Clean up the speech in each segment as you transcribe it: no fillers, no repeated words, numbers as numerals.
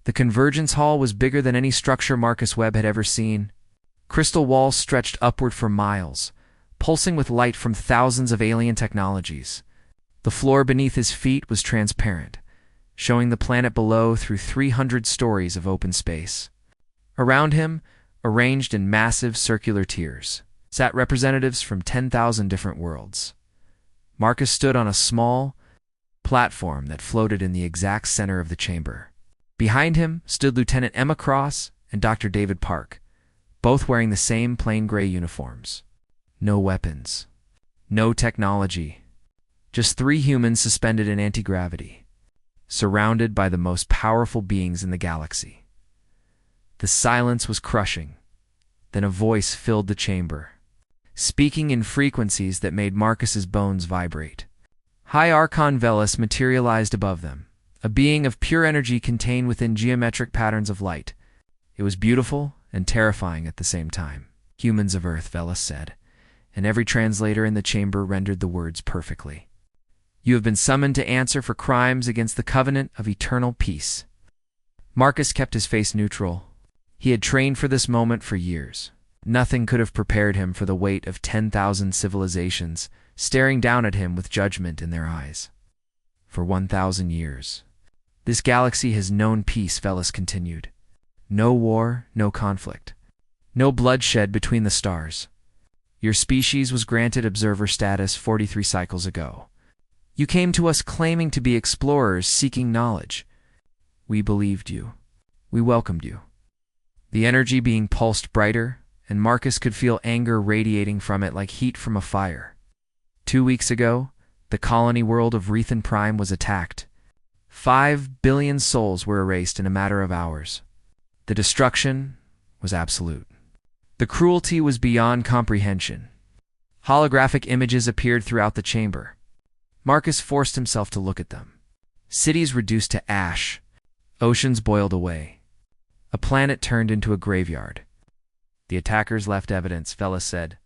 The convergence hall was bigger than any structure Marcus Webb had ever seen. Crystal walls stretched upward for miles, pulsing with light from thousands of alien technologies. The floor beneath his feet was transparent, showing the planet below through 300 stories of open space. Around him, arranged in massive circular tiers, sat representatives from 10,000 different worlds. Marcus stood on a small platform that floated in the exact center of the chamber. Behind him stood Lieutenant Emma Cross and Dr. David Park, both wearing the same plain gray uniforms. No weapons. No technology. Just 3 humans suspended in anti-gravity, surrounded by the most powerful beings in the galaxy. The silence was crushing. Then a voice filled the chamber, speaking in frequencies that made Marcus's bones vibrate. High Archon Velis materialized above them, a being of pure energy contained within geometric patterns of light. It was beautiful and terrifying at the same time. "Humans of Earth," Velis said, and every translator in the chamber rendered the words perfectly. "You have been summoned to answer for crimes against the covenant of eternal peace." Marcus kept his face neutral. He had trained for this moment for years. Nothing could have prepared him for the weight of 10,000 civilizations staring down at him with judgment in their eyes. "For 1,000 years. This galaxy has known peace," Velis continued. "No war, no conflict. No bloodshed between the stars. Your species was granted observer status 43 cycles ago. You came to us claiming to be explorers seeking knowledge. We believed you. We welcomed you." The energy being pulsed brighter, and Marcus could feel anger radiating from it like heat from a fire. 2 weeks ago, the colony world of Rethan Prime was attacked. 5 billion souls were erased in a matter of hours. The destruction was absolute. The cruelty was beyond comprehension. Holographic images appeared throughout the chamber. Marcus forced himself to look at them. Cities reduced to ash. Oceans boiled away. A planet turned into a graveyard. "The attackers left evidence," Velis said.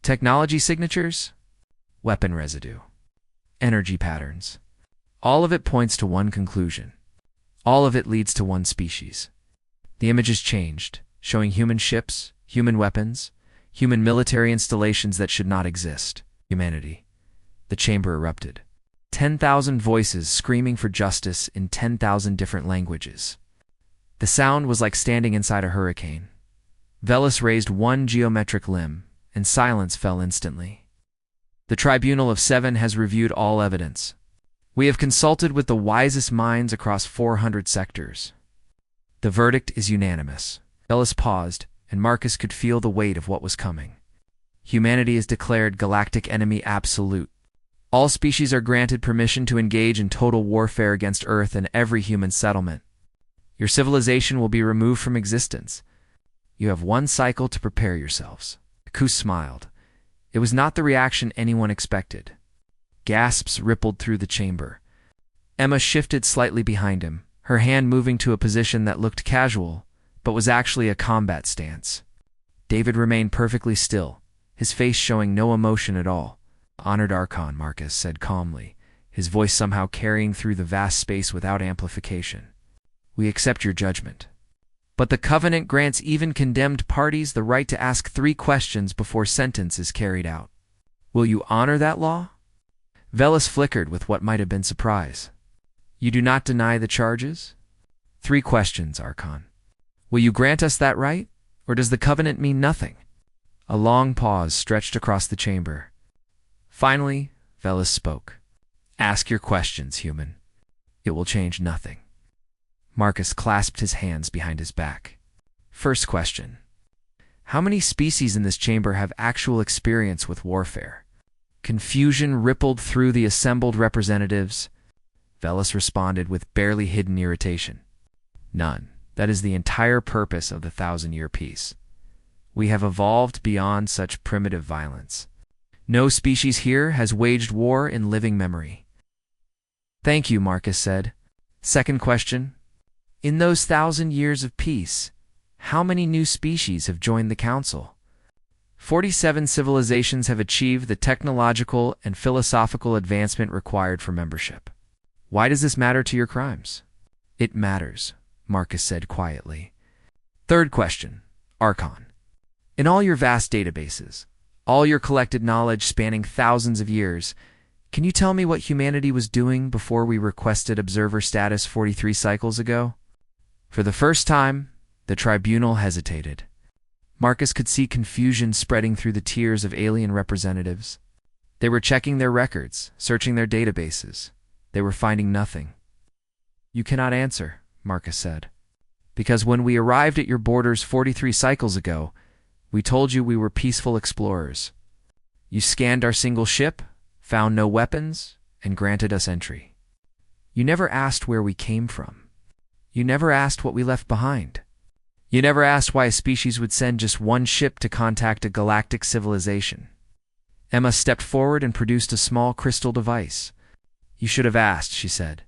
"Technology signatures? Weapon residue. Energy patterns. All of it points to one conclusion. All of it leads to one species." The images changed, showing human ships, human weapons, human military installations that should not exist. Humanity. The chamber erupted. 10,000 voices screaming for justice in 10,000 different languages. The sound was like standing inside a hurricane. Velis raised one geometric limb, and silence fell instantly. "The Tribunal of 7 has reviewed all evidence. We have consulted with the wisest minds across 400 sectors. The verdict is unanimous." Velis paused, and Marcus could feel the weight of what was coming. "Humanity is declared galactic enemy absolute. All species are granted permission to engage in total warfare against Earth and every human settlement. Your civilization will be removed from existence. You have 1 cycle to prepare yourselves." Kus smiled. It was not the reaction anyone expected. Gasps rippled through the chamber. Emma shifted slightly behind him, her hand moving to a position that looked casual, but was actually a combat stance. David remained perfectly still, his face showing no emotion at all. "Honored Archon," Marcus said calmly, his voice somehow carrying through the vast space without amplification. "We accept your judgment. But the Covenant grants even condemned parties the right to ask 3 questions before sentence is carried out. Will you honor that law?" Velis flickered with what might have been surprise. "You do not deny the charges?" 3 questions, Archon. "Will you grant us that right, or does the Covenant mean nothing?" A long pause stretched across the chamber. Finally, Velis spoke. "Ask your questions, human. It will change nothing." Marcus clasped his hands behind his back. "First question. How many species in this chamber have actual experience with warfare?" Confusion rippled through the assembled representatives. Velis responded with barely hidden irritation. "None. That is the entire purpose of the 1,000-year peace. We have evolved beyond such primitive violence. No species here has waged war in living memory." "Thank you," Marcus said. "Second question. In those 1,000 years of peace, how many new species have joined the Council?" 47 civilizations have achieved the technological and philosophical advancement required for membership. "Why does this matter to your crimes?" "It matters," Marcus said quietly. Third question, Archon. In all your vast databases, all your collected knowledge spanning thousands of years, can you tell me what humanity was doing before we requested observer status 43 cycles ago? For the first time, the tribunal hesitated. Marcus could see confusion spreading through the tiers of alien representatives. They were checking their records, searching their databases. They were finding nothing. You cannot answer, Marcus said. Because when we arrived at your borders 43 cycles ago, we told you we were peaceful explorers. You scanned our single ship, found no weapons, and granted us entry. You never asked where we came from. You never asked what we left behind. You never asked why a species would send just one ship to contact a galactic civilization. Emma stepped forward and produced a small crystal device. You should have asked, she said.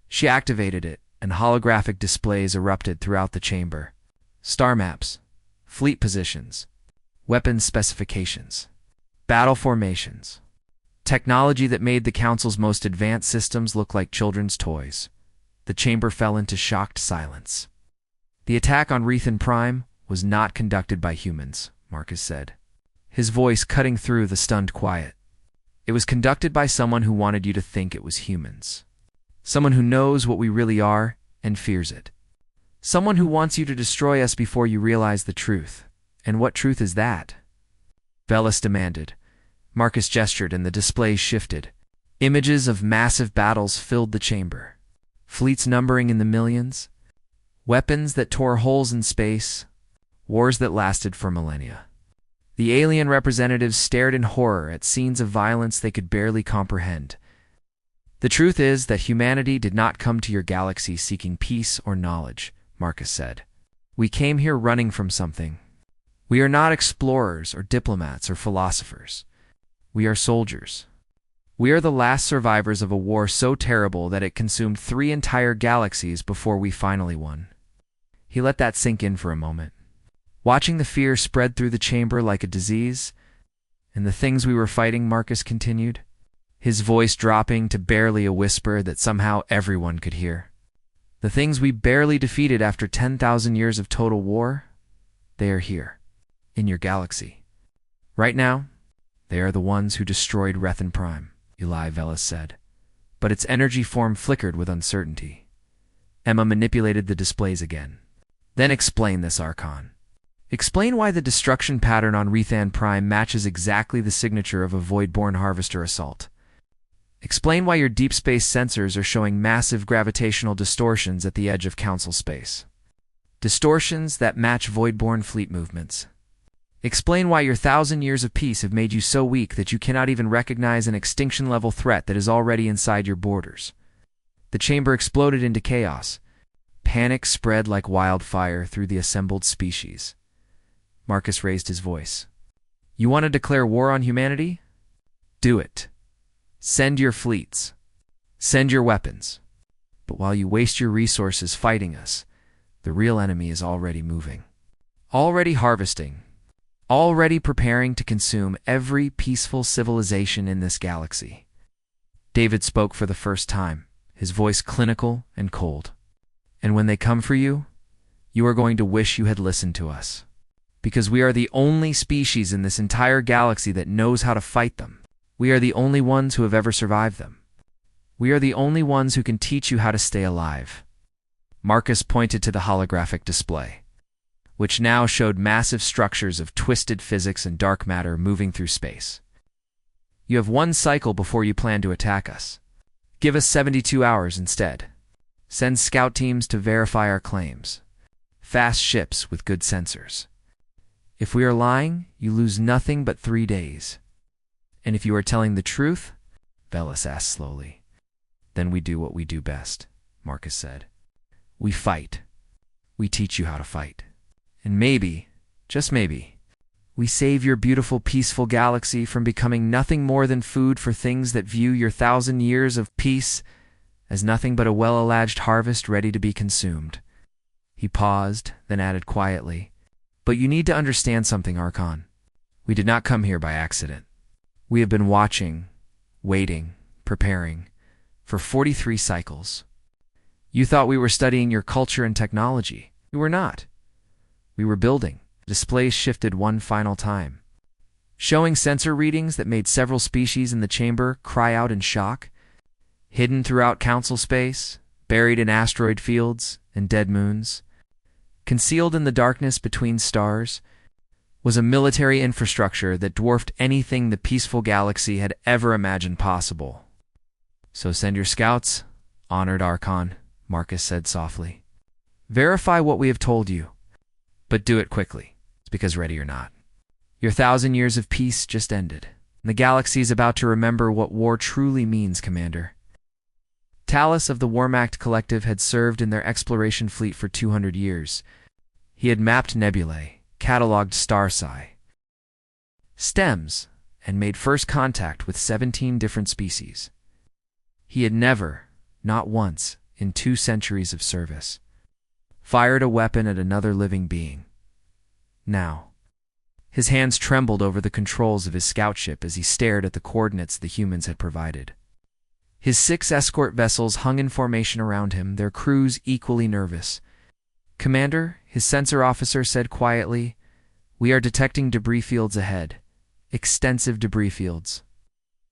She activated it, and holographic displays erupted throughout the chamber. Star maps, fleet positions, weapons specifications, battle formations. Technology that made the Council's most advanced systems look like children's toys. The chamber fell into shocked silence. The attack on Rethan Prime was not conducted by humans, Marcus said, his voice cutting through the stunned quiet. It was conducted by someone who wanted you to think it was humans. Someone who knows what we really are and fears it. Someone who wants you to destroy us before you realize the truth. And what truth is that? Velis demanded. Marcus gestured and the displays shifted. Images of massive battles filled the chamber. Fleets numbering in the millions. Weapons that tore holes in space. Wars that lasted for millennia. The alien representatives stared in horror at scenes of violence they could barely comprehend. The truth is that humanity did not come to your galaxy seeking peace or knowledge, Marcus said. We came here running from something. We are not explorers or diplomats or philosophers. We are soldiers. We are the last survivors of a war so terrible that it consumed 3 entire galaxies before we finally won. He let that sink in for a moment. Watching the fear spread through the chamber like a disease, and the things we were fighting, Marcus continued, his voice dropping to barely a whisper that somehow everyone could hear. The things we barely defeated after 10,000 years of total war, they are here, in your galaxy. Right now, they are the ones who destroyed Rethan Prime, Eli Velis said. But its energy form flickered with uncertainty. Emma manipulated the displays again. Then explain this, Archon. Explain why the destruction pattern on Rethan Prime matches exactly the signature of a Voidborn Harvester assault. Explain why your deep space sensors are showing massive gravitational distortions at the edge of Council space. Distortions that match Voidborn fleet movements. Explain why your 1,000 years of peace have made you so weak that you cannot even recognize an extinction-level threat that is already inside your borders. The chamber exploded into chaos. Panic spread like wildfire through the assembled species. Marcus raised his voice. You want to declare war on humanity? Do it. Send your fleets. Send your weapons. But while you waste your resources fighting us, the real enemy is already moving. Already harvesting. Already preparing to consume every peaceful civilization in this galaxy. David spoke for the first time, his voice clinical and cold. And when they come for you, you are going to wish you had listened to us. Because we are the only species in this entire galaxy that knows how to fight them. We are the only ones who have ever survived them. We are the only ones who can teach you how to stay alive. Marcus pointed to the holographic display, which now showed massive structures of twisted physics and dark matter moving through space. You have 1 cycle before you plan to attack us. Give us 72 hours instead. Send scout teams to verify our claims. Fast ships with good sensors. If we are lying, you lose nothing but 3 days. And if you are telling the truth, Velis asked slowly, then we do what we do best, Marcus said. We fight. We teach you how to fight. And maybe, just maybe, we save your beautiful, peaceful galaxy from becoming nothing more than food for things that view your 1,000 years of peace as nothing but a well-alleged harvest ready to be consumed. He paused, then added quietly, but you need to understand something, Archon. We did not come here by accident. We have been watching, waiting, preparing, for 43 cycles. You thought we were studying your culture and technology. We were not. We were building. The display shifted one final time, showing sensor readings that made several species in the chamber cry out in shock. Hidden throughout council space, buried in asteroid fields and dead moons, concealed in the darkness between stars, was a military infrastructure that dwarfed anything the peaceful galaxy had ever imagined possible. "So send your scouts, honored Archon," Marcus said softly. "Verify what we have told you, but do it quickly, because ready or not. Your 1,000 years of peace just ended, and the galaxy is about to remember what war truly means, Commander." Talus of the Warmact Collective had served in their exploration fleet for 200 years. He had mapped nebulae, cataloged star stems, and made first contact with 17 different species. He had never, not once, in 2 centuries of service, fired a weapon at another living being. Now, his hands trembled over the controls of his scout ship as he stared at the coordinates the humans had provided. His 6 escort vessels hung in formation around him, their crews equally nervous. "Commander," his sensor officer said quietly, "we are detecting debris fields ahead. Extensive debris fields."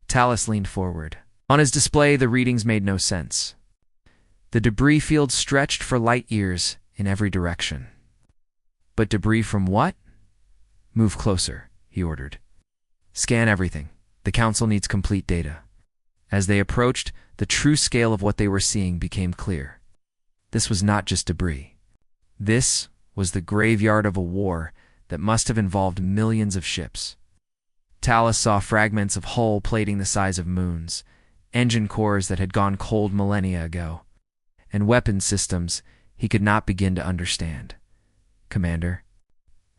Talus leaned forward. On his display, the readings made no sense. The debris fields stretched for light years in every direction. "But debris from what?" "Move closer," he ordered. "Scan everything. The Council needs complete data." As they approached, the true scale of what they were seeing became clear. This was not just debris. This was the graveyard of a war that must have involved millions of ships. Talus saw fragments of hull plating the size of moons, engine cores that had gone cold millennia ago, and weapon systems he could not begin to understand. "Commander."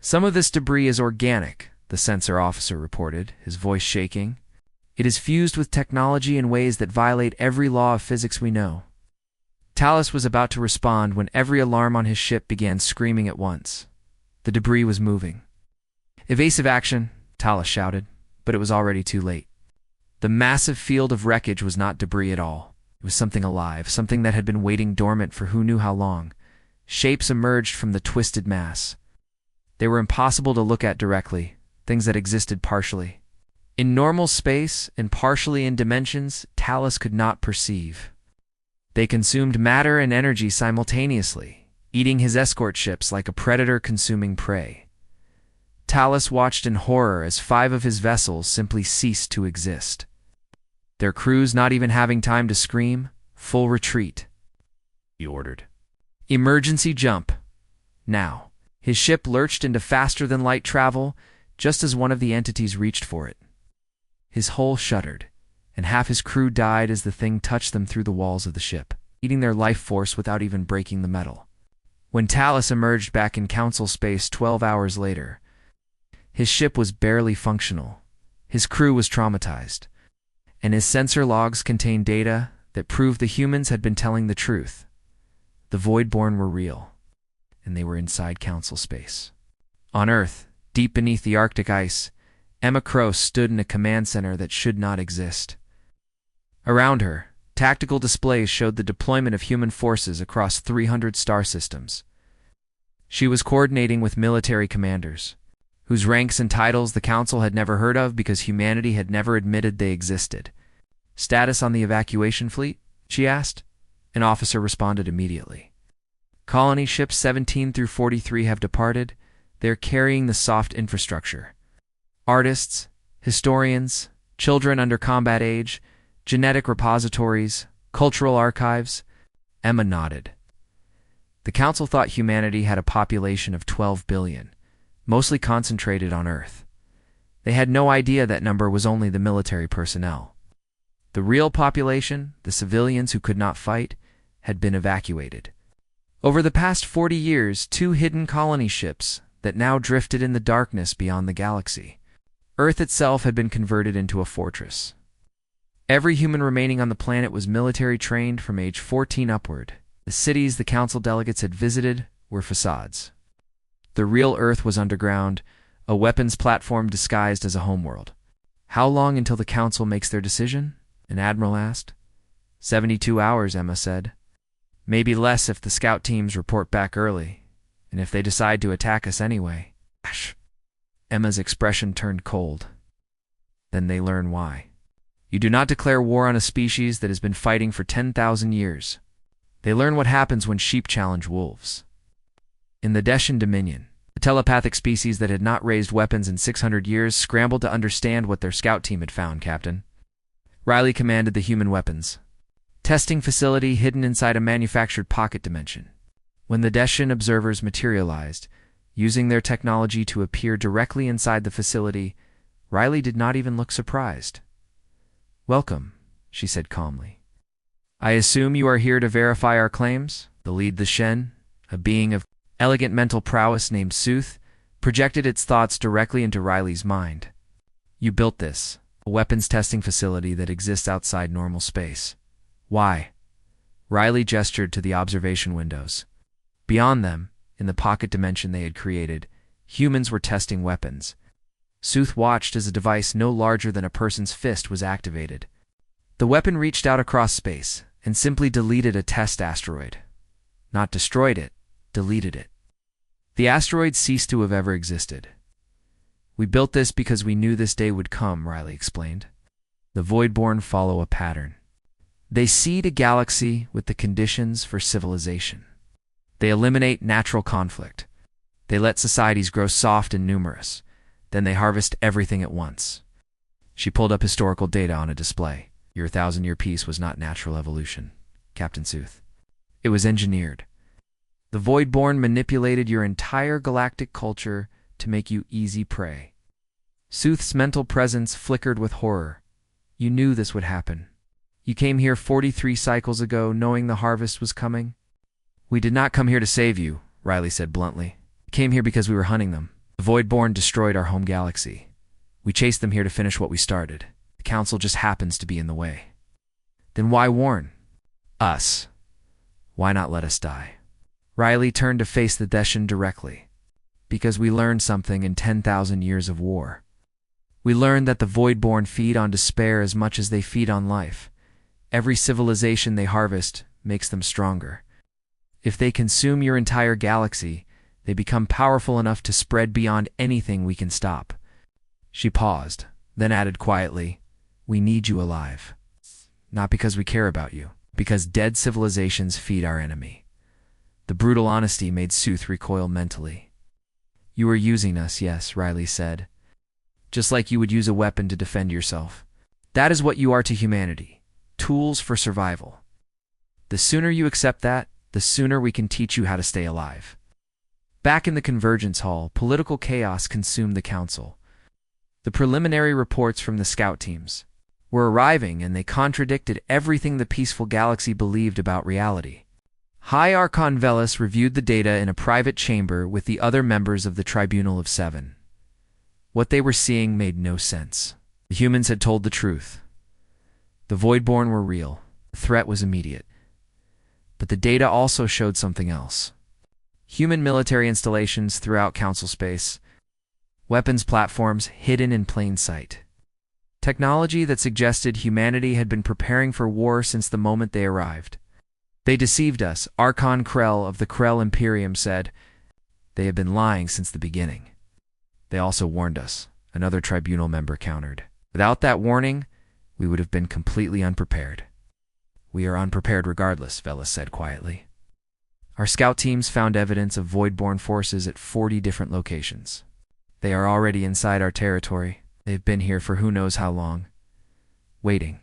"Some of this debris is organic," the sensor officer reported, his voice shaking. "It is fused with technology in ways that violate every law of physics we know." Talus was about to respond when every alarm on his ship began screaming at once. The debris was moving. "Evasive action," Talus shouted, but it was already too late. The massive field of wreckage was not debris at all. It was something alive, something that had been waiting dormant for who knew how long. Shapes emerged from the twisted mass. They were impossible to look at directly, things that existed partially. In normal space and partially in dimensions Talus could not perceive. They consumed matter and energy simultaneously, eating his escort ships like a predator consuming prey. Talus watched in horror as 5 of his vessels simply ceased to exist. Their crews not even having time to scream, "Full retreat," he ordered. "Emergency jump. Now." His ship lurched into faster-than-light travel just as one of the entities reached for it. His hull shuddered, and half his crew died as the thing touched them through the walls of the ship, eating their life force without even breaking the metal. When Talus emerged back in Council space 12 hours later, his ship was barely functional, his crew was traumatized, and his sensor logs contained data that proved the humans had been telling the truth. The Voidborn were real, and they were inside Council space. On Earth, deep beneath the Arctic ice, Emma Crow stood in a command center that should not exist. Around her, tactical displays showed the deployment of human forces across 300 star systems. She was coordinating with military commanders, whose ranks and titles the Council had never heard of because humanity had never admitted they existed. "Status on the evacuation fleet?" she asked. An officer responded immediately. "Colony ships 17 through 43 have departed. They're carrying the soft infrastructure. Artists, historians, children under combat age, genetic repositories, cultural archives." Emma nodded. The Council thought humanity had a population of 12 billion, mostly concentrated on Earth. They had no idea that number was only the military personnel. The real population, the civilians who could not fight, had been evacuated. Over the past 40 years, 2 hidden colony ships that now drifted in the darkness beyond the galaxy. Earth itself had been converted into a fortress. Every human remaining on the planet was military trained from age 14 upward. The cities the Council delegates had visited were facades. The real Earth was underground, a weapons platform disguised as a homeworld. "How long until the Council makes their decision?" an admiral asked. 72 hours, Emma said. Maybe less if the scout teams report back early, and if they decide to attack us anyway. Ash. Emma's expression turned cold. Then they learn why. You do not declare war on a species that has been fighting for 10,000 years. They learn what happens when sheep challenge wolves. In the Deshan Dominion, the telepathic species that had not raised weapons in 600 years scrambled to understand what their scout team had found, Captain. Riley commanded the human weapons testing facility hidden inside a manufactured pocket dimension. When the Deshan observers materialized, using their technology to appear directly inside the facility, Riley did not even look surprised. "Welcome," she said calmly. "I assume you are here to verify our claims?" The lead, the Shen, a being of elegant mental prowess named Sooth, projected its thoughts directly into Riley's mind. "You built this, a weapons testing facility that exists outside normal space. Why?" Riley gestured to the observation windows. Beyond them, in the pocket dimension they had created, humans were testing weapons. Sooth watched as a device no larger than a person's fist was activated. The weapon reached out across space and simply deleted a test asteroid. Not destroyed it, deleted it. The asteroid ceased to have ever existed. "We built this because we knew this day would come," Riley explained. "The Voidborn follow a pattern. They seed a galaxy with the conditions for civilization. They eliminate natural conflict. They let societies grow soft and numerous. Then they harvest everything at once." She pulled up historical data on a display. "Your 1,000-year peace was not natural evolution, Captain Sooth. It was engineered. The Voidborn manipulated your entire galactic culture to make you easy prey." Sooth's mental presence flickered with horror. "You knew this would happen. You came here 43 cycles ago knowing the harvest was coming?" "We did not come here to save you," Riley said bluntly. "We came here because we were hunting them. The Voidborn destroyed our home galaxy. We chased them here to finish what we started. The Council just happens to be in the way." "Then why warn us? Why not let us die?" Riley turned to face the Deshan directly. "Because we learned something in 10,000 years of war. We learned that the Voidborn feed on despair as much as they feed on life. Every civilization they harvest makes them stronger. If they consume your entire galaxy, they become powerful enough to spread beyond anything we can stop." She paused, then added quietly, "We need you alive. Not because we care about you, because dead civilizations feed our enemy." The brutal honesty made Sooth recoil mentally. "You are using us, yes," Riley said. "Just like you would use a weapon to defend yourself. That is what you are to humanity. Tools for survival. The sooner you accept that, the sooner we can teach you how to stay alive." Back in the Convergence Hall, political chaos consumed the Council. The preliminary reports from the scout teams were arriving, and they contradicted everything the peaceful galaxy believed about reality. High Archon Velis reviewed the data in a private chamber with the other members of the Tribunal of Seven. What they were seeing made no sense. The humans had told the truth. The Voidborn were real. The threat was immediate. But the data also showed something else. Human military installations throughout Council space. Weapons platforms hidden in plain sight. Technology that suggested humanity had been preparing for war since the moment they arrived. "They deceived us," Archon Krell of the Krell Imperium said. "They have been lying since the beginning." "They also warned us," another tribunal member countered. "Without that warning, we would have been completely unprepared." "We are unprepared regardless," Velis said quietly. "Our scout teams found evidence of Voidborn forces at 40 different locations. They are already inside our territory. They've been here for who knows how long. Waiting."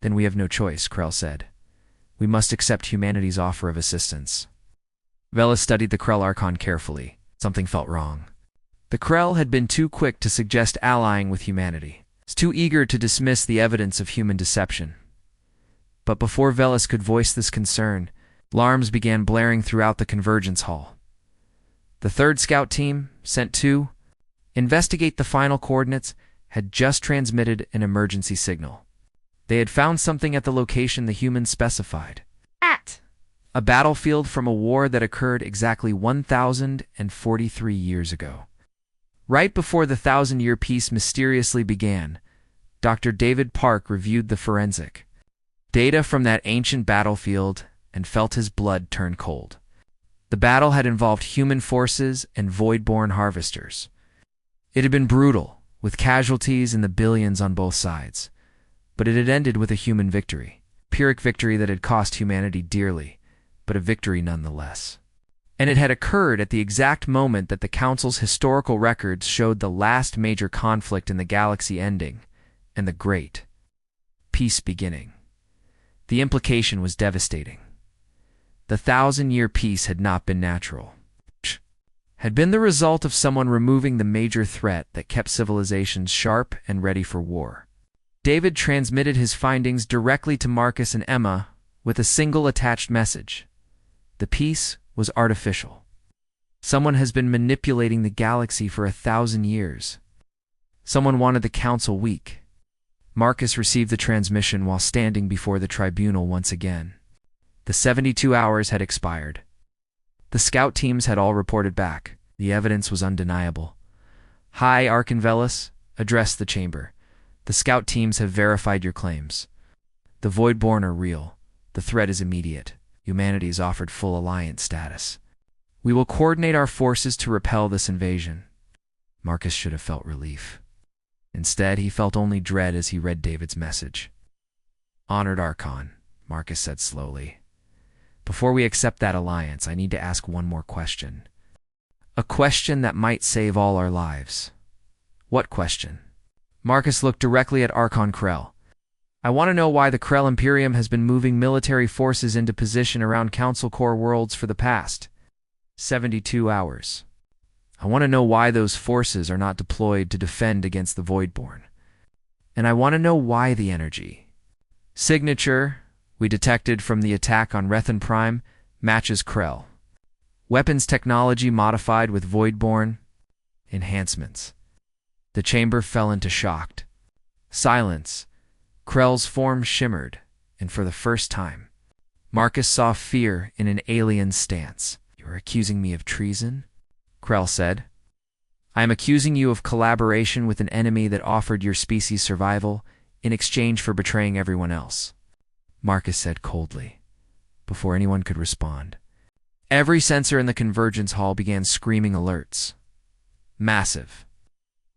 "Then we have no choice," Krell said. "We must accept humanity's offer of assistance." Velis studied the Krell Archon carefully. Something felt wrong. The Krell had been too quick to suggest allying with humanity. Too eager to dismiss the evidence of human deception. But before Velis could voice this concern, alarms began blaring throughout the Convergence Hall. The 3rd Scout Team, sent to investigate the final coordinates, had just transmitted an emergency signal. They had found something at the location the humans specified. At a battlefield from a war that occurred exactly 1,043 years ago. Right before the 1,000-year peace mysteriously began, Dr. David Park reviewed the forensic data from that ancient battlefield and felt his blood turn cold. The battle had involved human forces and void-born harvesters. It had been brutal, with casualties in the billions on both sides. But it had ended with a human victory. Pyrrhic victory that had cost humanity dearly, but a victory nonetheless. And it had occurred at the exact moment that the Council's historical records showed the last major conflict in the galaxy ending, and the great peace beginning. The implication was devastating. The 1,000-year peace had not been natural. It had been the result of someone removing the major threat that kept civilizations sharp and ready for war. David transmitted his findings directly to Marcus and Emma with a single attached message. The peace was artificial. Someone has been manipulating the galaxy for 1,000 years. Someone wanted the Council weak. Marcus received the transmission while standing before the tribunal once again. The 72 hours had expired. The scout teams had all reported back. The evidence was undeniable. Hi, Archonvelis, addressed the chamber. The scout teams have verified your claims. The Voidborn are real. The threat is immediate. Humanity is offered full alliance status. We will coordinate our forces to repel this invasion. Marcus should have felt relief. Instead, he felt only dread as he read David's message. Honored Archon, Marcus said slowly. Before we accept that alliance, I need to ask one more question. A question that might save all our lives. What question? Marcus looked directly at Archon Krell. I want to know why the Krell Imperium has been moving military forces into position around Council Core worlds for the past 72 hours. I want to know why those forces are not deployed to defend against the Voidborn. And I want to know why the energy signature we detected from the attack on Rethan Prime matches Krell. Weapons technology modified with Voidborn enhancements. The chamber fell into shocked silence. Krell's form shimmered, and for the first time, Marcus saw fear in an alien stance. You are accusing me of treason? Krell said. I am accusing you of collaboration with an enemy that offered your species survival in exchange for betraying everyone else. Marcus said coldly, before anyone could respond. Every sensor in the convergence hall began screaming alerts. Massive.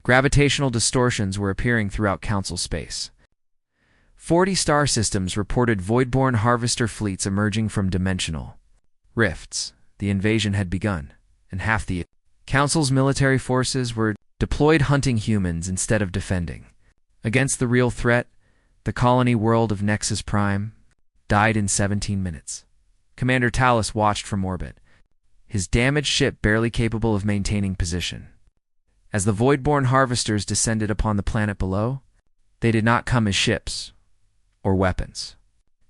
Gravitational distortions were appearing throughout Council space. 40 star systems reported Voidborn harvester fleets emerging from dimensional rifts. The invasion had begun, and half the Council's military forces were deployed hunting humans instead of defending. Against the real threat, the colony world of Nexus Prime died in 17 minutes. Commander Talus watched from orbit, his damaged ship barely capable of maintaining position. As the Voidborn harvesters descended upon the planet below, they did not come as ships or weapons.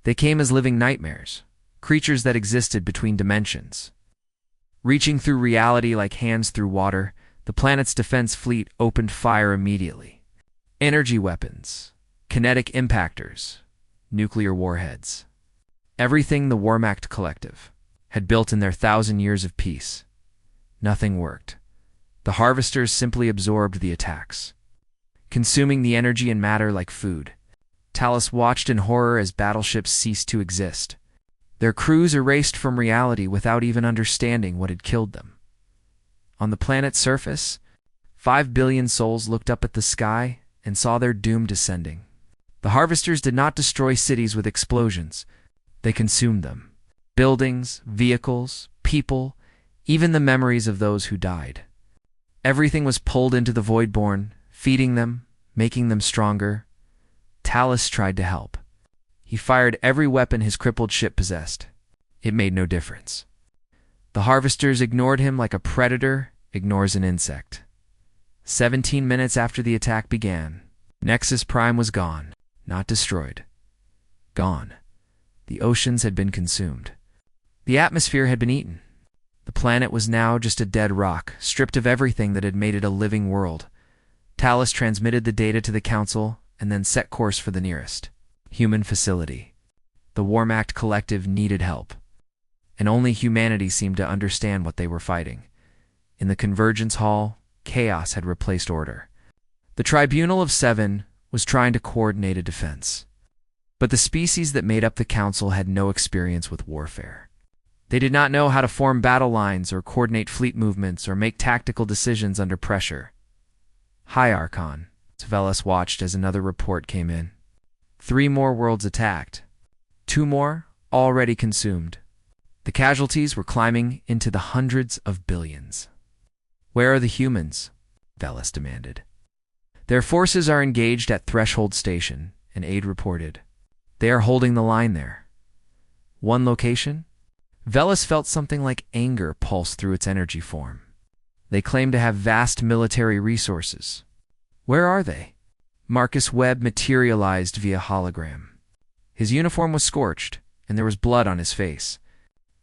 They came as living nightmares, creatures that existed between dimensions. Reaching through reality like hands through water, the planet's defense fleet opened fire immediately. Energy weapons, kinetic impactors, nuclear warheads. Everything the Warmact Collective had built in their 1,000 years of peace. Nothing worked. The harvesters simply absorbed the attacks, consuming the energy and matter like food. Talus watched in horror as battleships ceased to exist. Their crews erased from reality without even understanding what had killed them. On the planet's surface, 5 billion souls looked up at the sky and saw their doom descending. The harvesters did not destroy cities with explosions. They consumed them. Buildings, vehicles, people, even the memories of those who died. Everything was pulled into the Voidborn, feeding them, making them stronger. Talus tried to help. He fired every weapon his crippled ship possessed. It made no difference. The harvesters ignored him like a predator ignores an insect. 17 minutes after the attack began, Nexus Prime was gone, not destroyed. Gone. The oceans had been consumed. The atmosphere had been eaten. The planet was now just a dead rock, stripped of everything that had made it a living world. Talus transmitted the data to the Council and then set course for the nearest human facility. The Warmact Collective needed help, and only humanity seemed to understand what they were fighting. In the Convergence Hall, chaos had replaced order. The Tribunal of Seven was trying to coordinate a defense. But the species that made up the council had no experience with warfare. They did not know how to form battle lines or coordinate fleet movements or make tactical decisions under pressure. "Hi, Archon." Veles watched as another report came in. 3 more worlds attacked. 2 more already consumed. The casualties were climbing into the hundreds of billions. "Where are the humans?" Veles demanded. "Their forces are engaged at Threshold Station," an aide reported. "They are holding the line there." "One location?" Veles felt something like anger pulse through its energy form. "They claim to have vast military resources." "Where are they?" Marcus Webb materialized via hologram. His uniform was scorched, and there was blood on his face.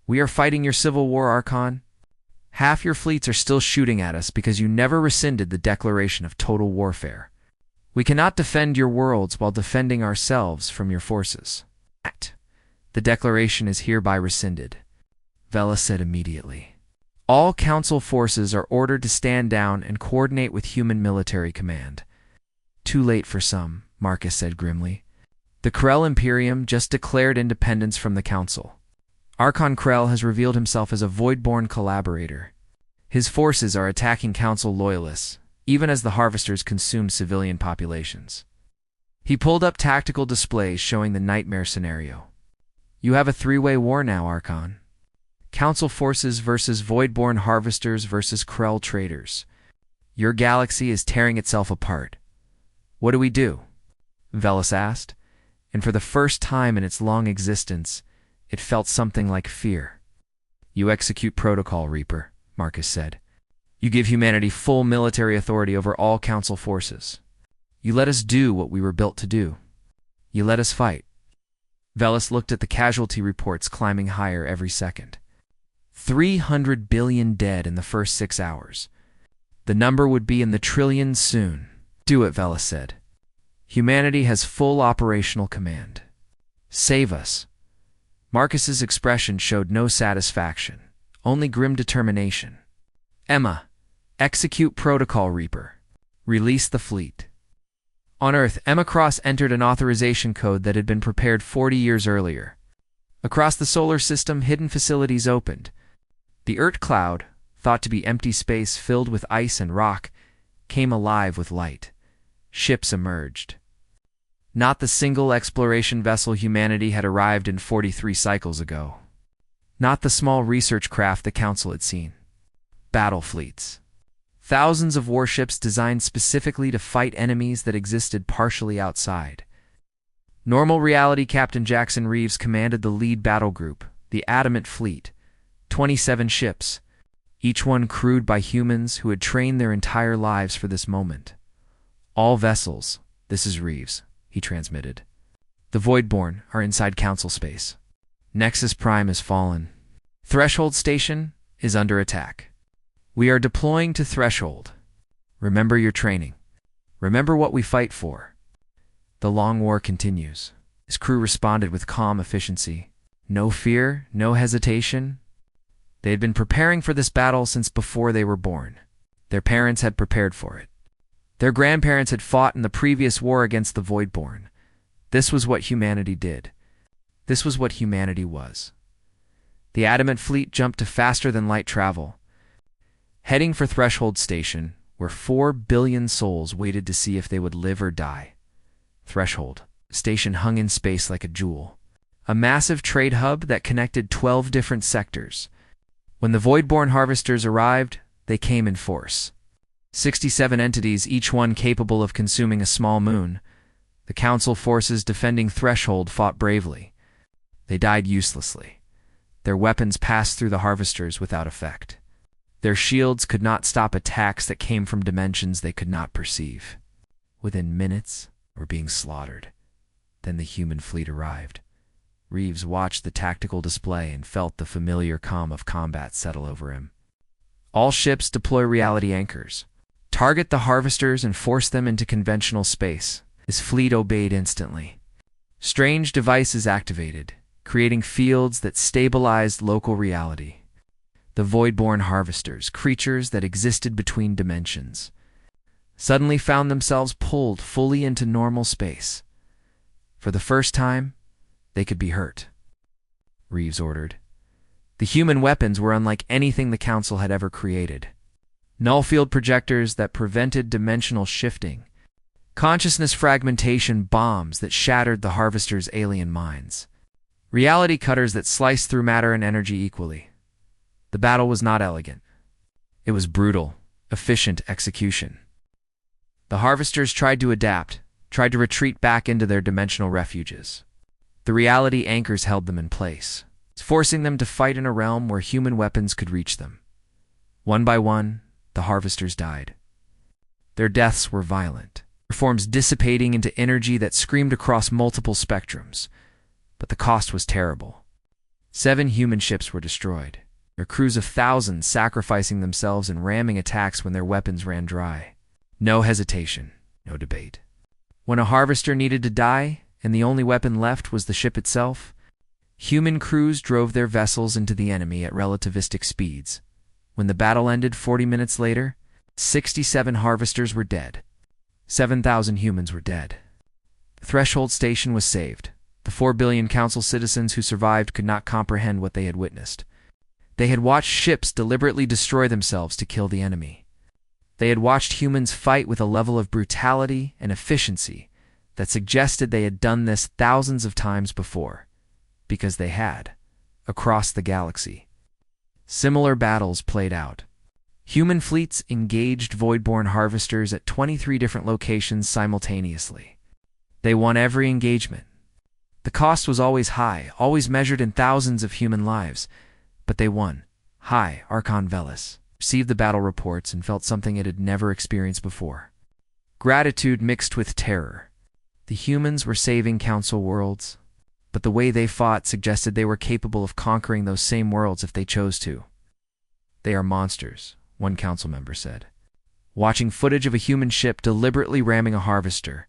"We are fighting your civil war, Archon. Half your fleets are still shooting at us because you never rescinded the declaration of total warfare. We cannot defend your worlds while defending ourselves from your forces. The declaration is hereby rescinded," Veles said immediately. "All Council forces are ordered to stand down and coordinate with human military command." "Too late for some," Marcus said grimly. "The Krell Imperium just declared independence from the Council. Archon Krell has revealed himself as a Voidborn collaborator. His forces are attacking Council loyalists, even as the Harvesters consume civilian populations." He pulled up tactical displays showing the nightmare scenario. "You have a 3-way war now, Archon. Council forces versus Voidborn Harvesters versus Krell traders. Your galaxy is tearing itself apart. What do we do?" Veles asked, and for the first time in its long existence, it felt something like fear. "You execute protocol, Reaper," Marcus said. "You give humanity full military authority over all Council forces. You let us do what we were built to do. You let us fight." Veles looked at the casualty reports climbing higher every second. 300 billion dead in the first 6 hours. The number would be in the trillions soon. "Do it," Veles said. "Humanity has full operational command. Save us." Marcus's expression showed no satisfaction, only grim determination. "Emma, execute protocol, Reaper. Release the fleet." On Earth, Emma Cross entered an authorization code that had been prepared 40 years earlier. Across the solar system, hidden facilities opened. The Urt cloud, thought to be empty space filled with ice and rock, came alive with light. Ships emerged. Not the single exploration vessel humanity had arrived in 43 cycles ago. Not the small research craft the Council had seen. Battle fleets. Thousands of warships designed specifically to fight enemies that existed partially outside. Normal reality Captain Jackson Reeves commanded the lead battle group, the Adamant Fleet. 27 ships, each one crewed by humans who had trained their entire lives for this moment. "All vessels, this is Reeves," he transmitted. "The Voidborn are inside Council space. Nexus Prime has fallen. Threshold Station is under attack. We are deploying to Threshold. Remember your training. Remember what we fight for." The long war continues. His crew responded with calm efficiency. No fear, no hesitation. They had been preparing for this battle since before they were born. Their parents had prepared for it. Their grandparents had fought in the previous war against the Voidborn. This was what humanity did. This was what humanity was. The Adamant Fleet jumped to faster-than-light travel. Heading for Threshold Station, where 4 billion souls waited to see if they would live or die. Threshold Station hung in space like a jewel. A massive trade hub that connected 12 different sectors. When the Voidborn Harvesters arrived, they came in force. 67 entities, each one capable of consuming a small moon. The Council forces defending Threshold fought bravely. They died uselessly. Their weapons passed through the Harvesters without effect. Their shields could not stop attacks that came from dimensions they could not perceive. Within minutes, they were being slaughtered. Then the human fleet arrived. Reeves watched the tactical display and felt the familiar calm of combat settle over him. "All ships deploy reality anchors. Target the Harvesters and force them into conventional space." His fleet obeyed instantly. Strange devices activated, creating fields that stabilized local reality. The Voidborn Harvesters, creatures that existed between dimensions, suddenly found themselves pulled fully into normal space. For the first time, they could be hurt. Reeves ordered. The human weapons were unlike anything the Council had ever created. Null field projectors that prevented dimensional shifting, consciousness fragmentation bombs that shattered the Harvesters' alien minds, reality cutters that sliced through matter and energy equally. The battle was not elegant. It was brutal, efficient execution. The Harvesters tried to adapt, tried to retreat back into their dimensional refuges. The reality anchors held them in place, forcing them to fight in a realm where human weapons could reach them. One by one, the Harvesters died. Their deaths were violent, their forms dissipating into energy that screamed across multiple spectrums. But the cost was terrible. 7 human ships were destroyed, their crews of thousands sacrificing themselves and ramming attacks when their weapons ran dry. No hesitation, no debate. When a Harvester needed to die, and the only weapon left was the ship itself, human crews drove their vessels into the enemy at relativistic speeds. When the battle ended 40 minutes later, 67 Harvesters were dead. 7,000 humans were dead. The Threshold Station was saved. The 4 billion Council citizens who survived could not comprehend what they had witnessed. They had watched ships deliberately destroy themselves to kill the enemy. They had watched humans fight with a level of brutality and efficiency that suggested they had done this thousands of times before, because they had, across the galaxy. Similar battles played out. Human fleets engaged Voidborn Harvesters at 23 different locations simultaneously. They won every engagement. The cost was always high, always measured in thousands of human lives, but they won. High Archon Velis received the battle reports and felt something it had never experienced before. Gratitude mixed with terror. The humans were saving Council worlds, but the way they fought suggested they were capable of conquering those same worlds if they chose to. They are monsters, one Council member said. Watching footage of a human ship deliberately ramming a Harvester.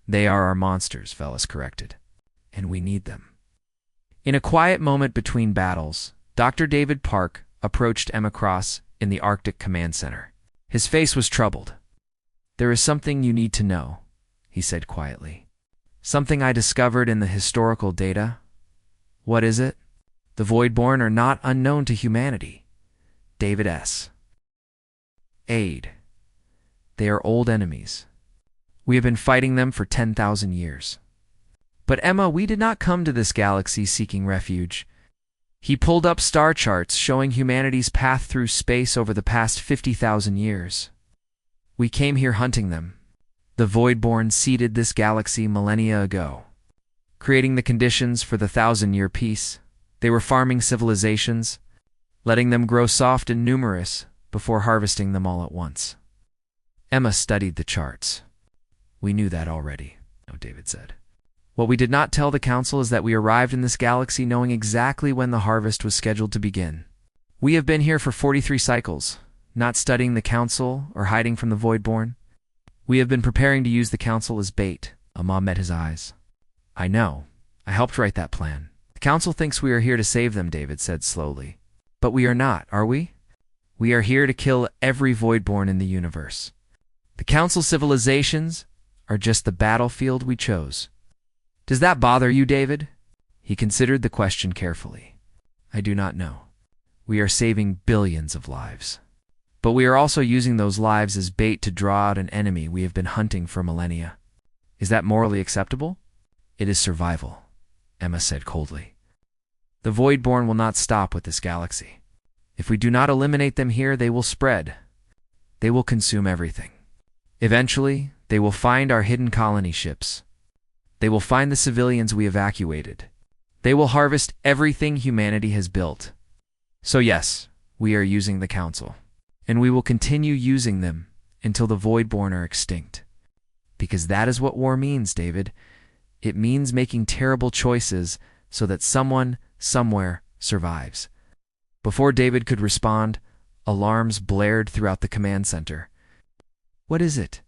They are our monsters, Velis corrected. And we need them. In a quiet moment between battles, Dr. David Park approached Emma Cross in the Arctic Command Center. His face was troubled. There is something you need to know, he said quietly. Something I discovered in the historical data. What is it? The Voidborn are not unknown to humanity. David S. Aid. They are old enemies. We have been fighting them for 10,000 years. But Emma, we did not come to this galaxy seeking refuge. He pulled up star charts showing humanity's path through space over the past 50,000 years. We came here hunting them. The Voidborn seeded this galaxy millennia ago, creating the conditions for the 1,000-year peace. They were farming civilizations, letting them grow soft and numerous before harvesting them all at once. Emma studied the charts. We knew that already, David said. What we did not tell the Council is that we arrived in this galaxy knowing exactly when the harvest was scheduled to begin. We have been here for 43 cycles, not studying the Council or hiding from the Voidborn. We have been preparing to use the Council as bait. Amma met his eyes. I know. I helped write that plan. The Council thinks we are here to save them, David said slowly. But we are not, are we? We are here to kill every Voidborn in the universe. The Council civilizations are just the battlefield we chose. Does that bother you, David? He considered the question carefully. I do not know. We are saving billions of lives. But we are also using those lives as bait to draw out an enemy we have been hunting for millennia. Is that morally acceptable? It is survival, Emma said coldly. The Voidborn will not stop with this galaxy. If we do not eliminate them here, they will spread. They will consume everything. Eventually, they will find our hidden colony ships. They will find the civilians we evacuated. They will harvest everything humanity has built. So yes, we are using the Council. And we will continue using them until the Voidborn are extinct. Because that is what war means, David. It means making terrible choices so that someone, somewhere, survives. Before David could respond, alarms blared throughout the command center. What is it?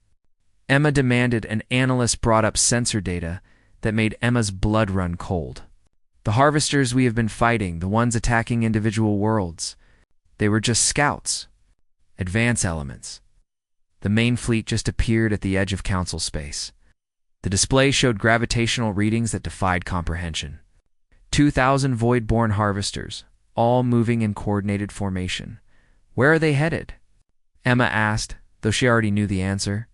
Emma demanded, and analysts brought up sensor data that made Emma's blood run cold. The Harvesters we have been fighting, the ones attacking individual worlds, they were just scouts. Advance elements. The main fleet just appeared at the edge of Council space. The display showed gravitational readings that defied comprehension. 2,000 void-born harvesters, all moving in coordinated formation. Where are they headed? Emma asked, though she already knew the answer.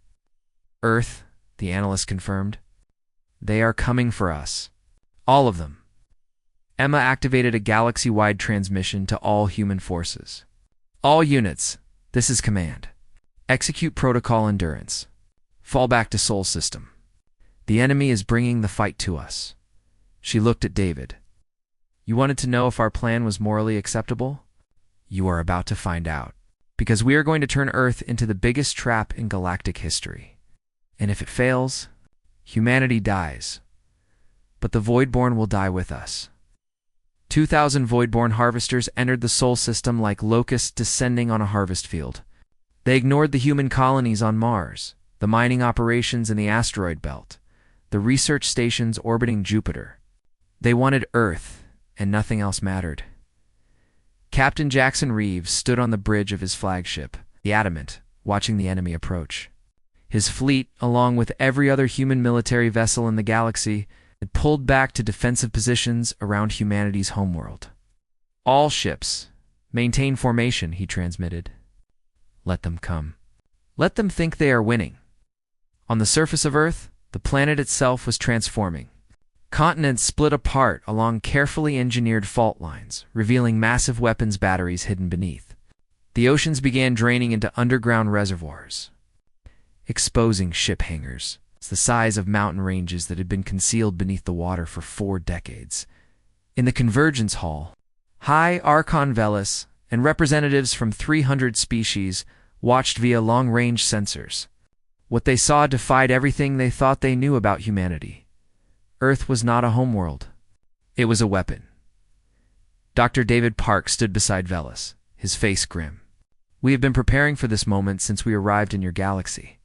Earth, the analyst confirmed. They are coming for us. All of them. Emma activated a galaxy-wide transmission to all human forces. All units, this is command. Execute protocol endurance. Fall back to Sol system. The enemy is bringing the fight to us. She looked at David. You wanted to know if our plan was morally acceptable? You are about to find out. Because we are going to turn Earth into the biggest trap in galactic history. And if it fails, humanity dies. But the Voidborn will die with us. 2,000 Voidborn harvesters entered the Sol system like locusts descending on a harvest field. They ignored the human colonies on Mars, the mining operations in the asteroid belt, the research stations orbiting Jupiter. They wanted Earth, and nothing else mattered. Captain Jackson Reeves stood on the bridge of his flagship, the Adamant, watching the enemy approach. His fleet, along with every other human military vessel in the galaxy, had pulled back to defensive positions around humanity's homeworld. All ships, maintain formation, he transmitted. Let them come. Let them think they are winning. On the surface of Earth, the planet itself was transforming. Continents split apart along carefully engineered fault lines, revealing massive weapons batteries hidden beneath. The oceans began draining into underground reservoirs, exposing ship hangars, the size of mountain ranges that had been concealed beneath the water for 4 decades. In the Convergence Hall, High Archon Velis and representatives from 300 species watched via long-range sensors. What they saw defied everything they thought they knew about humanity. Earth was not a homeworld. It was a weapon. Dr. David Park stood beside Velis, his face grim. We have been preparing for this moment since we arrived in your galaxy.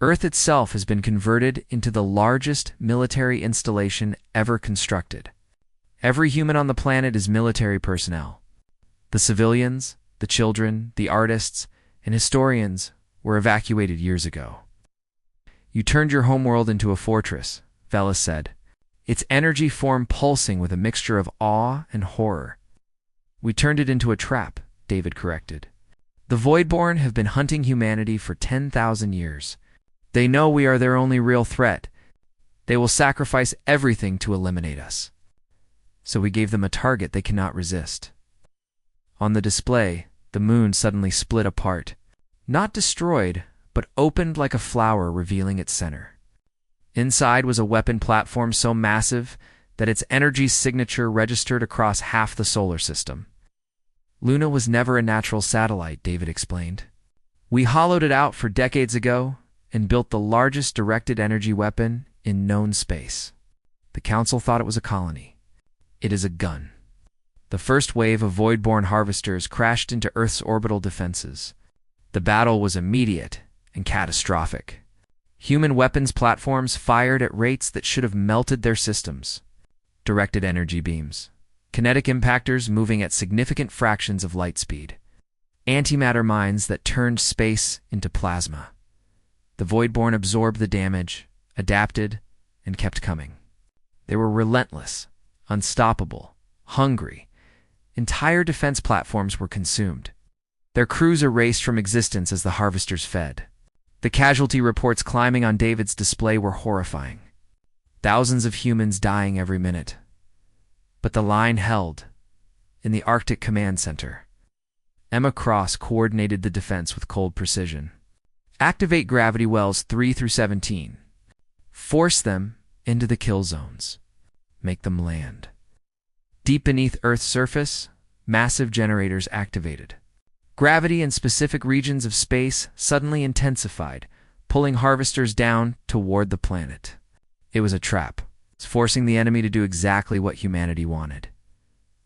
Earth itself has been converted into the largest military installation ever constructed. Every human on the planet is military personnel. The civilians, the children, the artists, and historians were evacuated years ago. You turned your homeworld into a fortress, Velis said, its energy form pulsing with a mixture of awe and horror. We turned it into a trap, David corrected. The Voidborn have been hunting humanity for 10,000 years. They know we are their only real threat. They will sacrifice everything to eliminate us. So we gave them a target they cannot resist. On the display, the moon suddenly split apart. Not destroyed, but opened like a flower, revealing its center. Inside was a weapon platform so massive that its energy signature registered across half the solar system. Luna was never a natural satellite, David explained. We hollowed it out for decades ago and built the largest directed energy weapon in known space. The Council thought it was a colony. It is a gun. The first wave of Voidborn harvesters crashed into Earth's orbital defenses. The battle was immediate and catastrophic. Human weapons platforms fired at rates that should have melted their systems. Directed energy beams. Kinetic impactors moving at significant fractions of light speed. Antimatter mines that turned space into plasma. The Voidborn absorbed the damage, adapted, and kept coming. They were relentless, unstoppable, hungry. Entire defense platforms were consumed. Their crews erased from existence as the harvesters fed. The casualty reports climbing on David's display were horrifying. Thousands of humans dying every minute. But the line held. In the Arctic Command Center, Emma Cross coordinated the defense with cold precision. Activate gravity wells 3 through 17. Force them into the kill zones. Make them land. Deep beneath Earth's surface, massive generators activated. Gravity in specific regions of space suddenly intensified, pulling harvesters down toward the planet. It was a trap, forcing the enemy to do exactly what humanity wanted.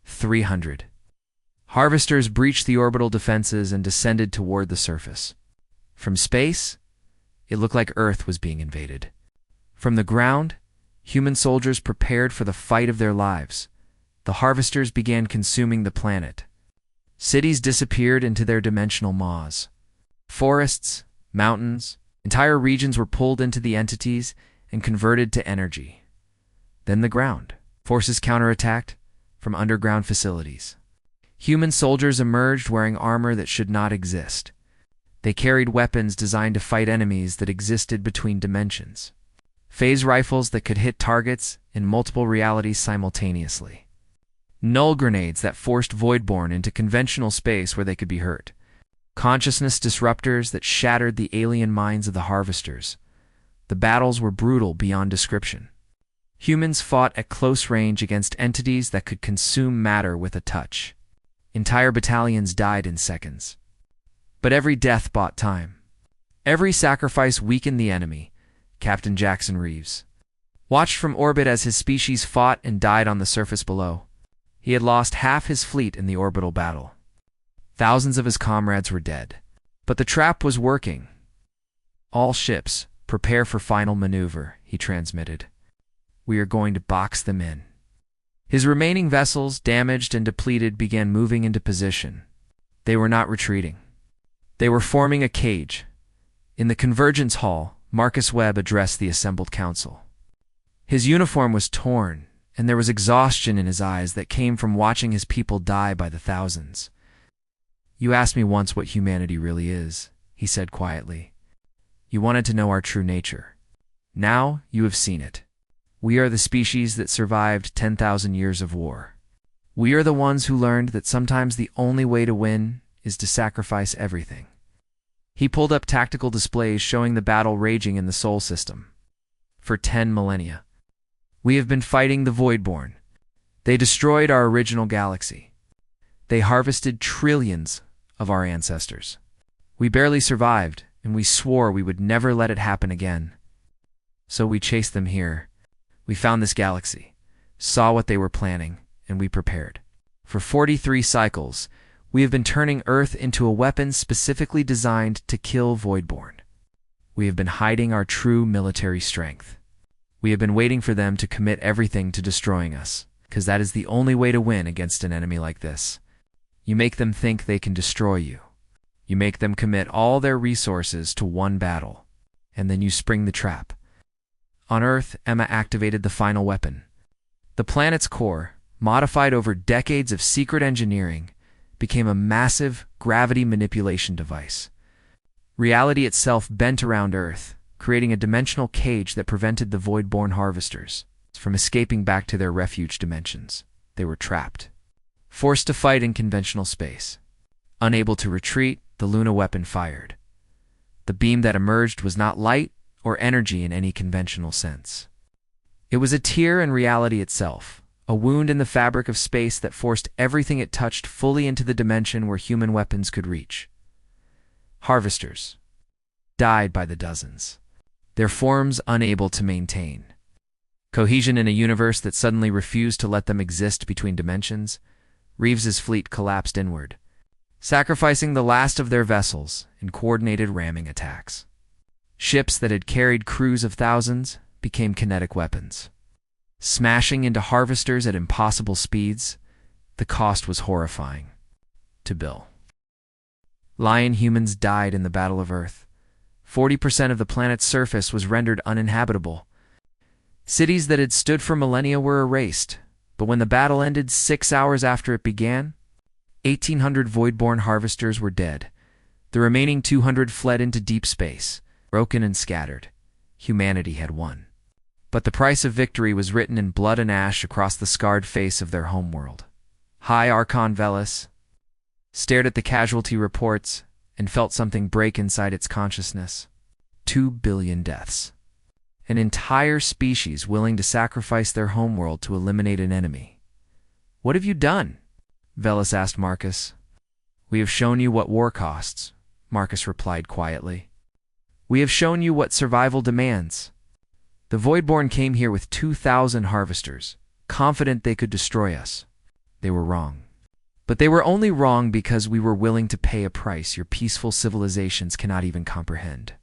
300. Harvesters breached the orbital defenses and descended toward the surface. From space, it looked like Earth was being invaded. From the ground, human soldiers prepared for the fight of their lives. The harvesters began consuming the planet. Cities disappeared into their dimensional maws. Forests, mountains, entire regions were pulled into the entities, and converted to energy. Then the ground. Forces counterattacked from underground facilities. Human soldiers emerged wearing armor that should not exist. They carried weapons designed to fight enemies that existed between dimensions. Phase rifles that could hit targets in multiple realities simultaneously. Null grenades that forced Voidborn into conventional space where they could be hurt. Consciousness disruptors that shattered the alien minds of the harvesters. The battles were brutal beyond description. Humans fought at close range against entities that could consume matter with a touch. Entire battalions died in seconds. But every death bought time. Every sacrifice weakened the enemy, Captain Jackson Reeves watched from orbit as his species fought and died on the surface below. He had lost half his fleet in the orbital battle. Thousands of his comrades were dead. But the trap was working. "All ships, prepare for final maneuver," he transmitted. "We are going to box them in." His remaining vessels, damaged and depleted, began moving into position. They were not retreating. They were forming a cage. In the Convergence Hall, Marcus Webb addressed the assembled council. His uniform was torn, and there was exhaustion in his eyes that came from watching his people die by the thousands. "You asked me once what humanity really is," he said quietly. "You wanted to know our true nature. Now you have seen it. We are the species that survived 10,000 years of war. We are the ones who learned that sometimes the only way to win is to sacrifice everything." He pulled up tactical displays showing the battle raging in the Sol system. "For 10 millennia. We have been fighting the Voidborn. They destroyed our original galaxy. They harvested trillions of our ancestors. We barely survived, and we swore we would never let it happen again. So we chased them here. We found this galaxy, saw what they were planning, and we prepared. For 43 cycles, we have been turning Earth into a weapon specifically designed to kill Voidborn. We have been hiding our true military strength. We have been waiting for them to commit everything to destroying us, because that is the only way to win against an enemy like this. You make them think they can destroy you. You make them commit all their resources to one battle, and then you spring the trap." On Earth, Emma activated the final weapon. The planet's core, modified over decades of secret engineering, became a massive gravity manipulation device. Reality itself bent around Earth, creating a dimensional cage that prevented the Voidborn harvesters from escaping back to their refuge dimensions. They were trapped, forced to fight in conventional space. Unable to retreat, the Luna weapon fired. The beam that emerged was not light or energy in any conventional sense. It was a tear in reality itself, a wound in the fabric of space that forced everything it touched fully into the dimension where human weapons could reach. Harvesters died by the dozens, their forms unable to maintain cohesion in a universe that suddenly refused to let them exist between dimensions. Reeves's fleet collapsed inward, sacrificing the last of their vessels in coordinated ramming attacks. Ships that had carried crews of thousands became kinetic weapons, smashing into harvesters at impossible speeds. The cost was horrifying to Bill. Lion humans died in the Battle of Earth. 40% of the planet's surface was rendered uninhabitable. Cities that had stood for millennia were erased, but when the battle ended 6 hours after it began, 1,800 Voidborn harvesters were dead. The remaining 200 fled into deep space, broken and scattered. Humanity had won. But the price of victory was written in blood and ash across the scarred face of their homeworld. High Archon Velis stared at the casualty reports and felt something break inside its consciousness. 2 billion deaths. An entire species willing to sacrifice their homeworld to eliminate an enemy. "What have you done?" Velis asked Marcus. "We have shown you what war costs," Marcus replied quietly. "We have shown you what survival demands. The Voidborn came here with 2,000 harvesters, confident they could destroy us. They were wrong. But they were only wrong because we were willing to pay a price your peaceful civilizations cannot even comprehend."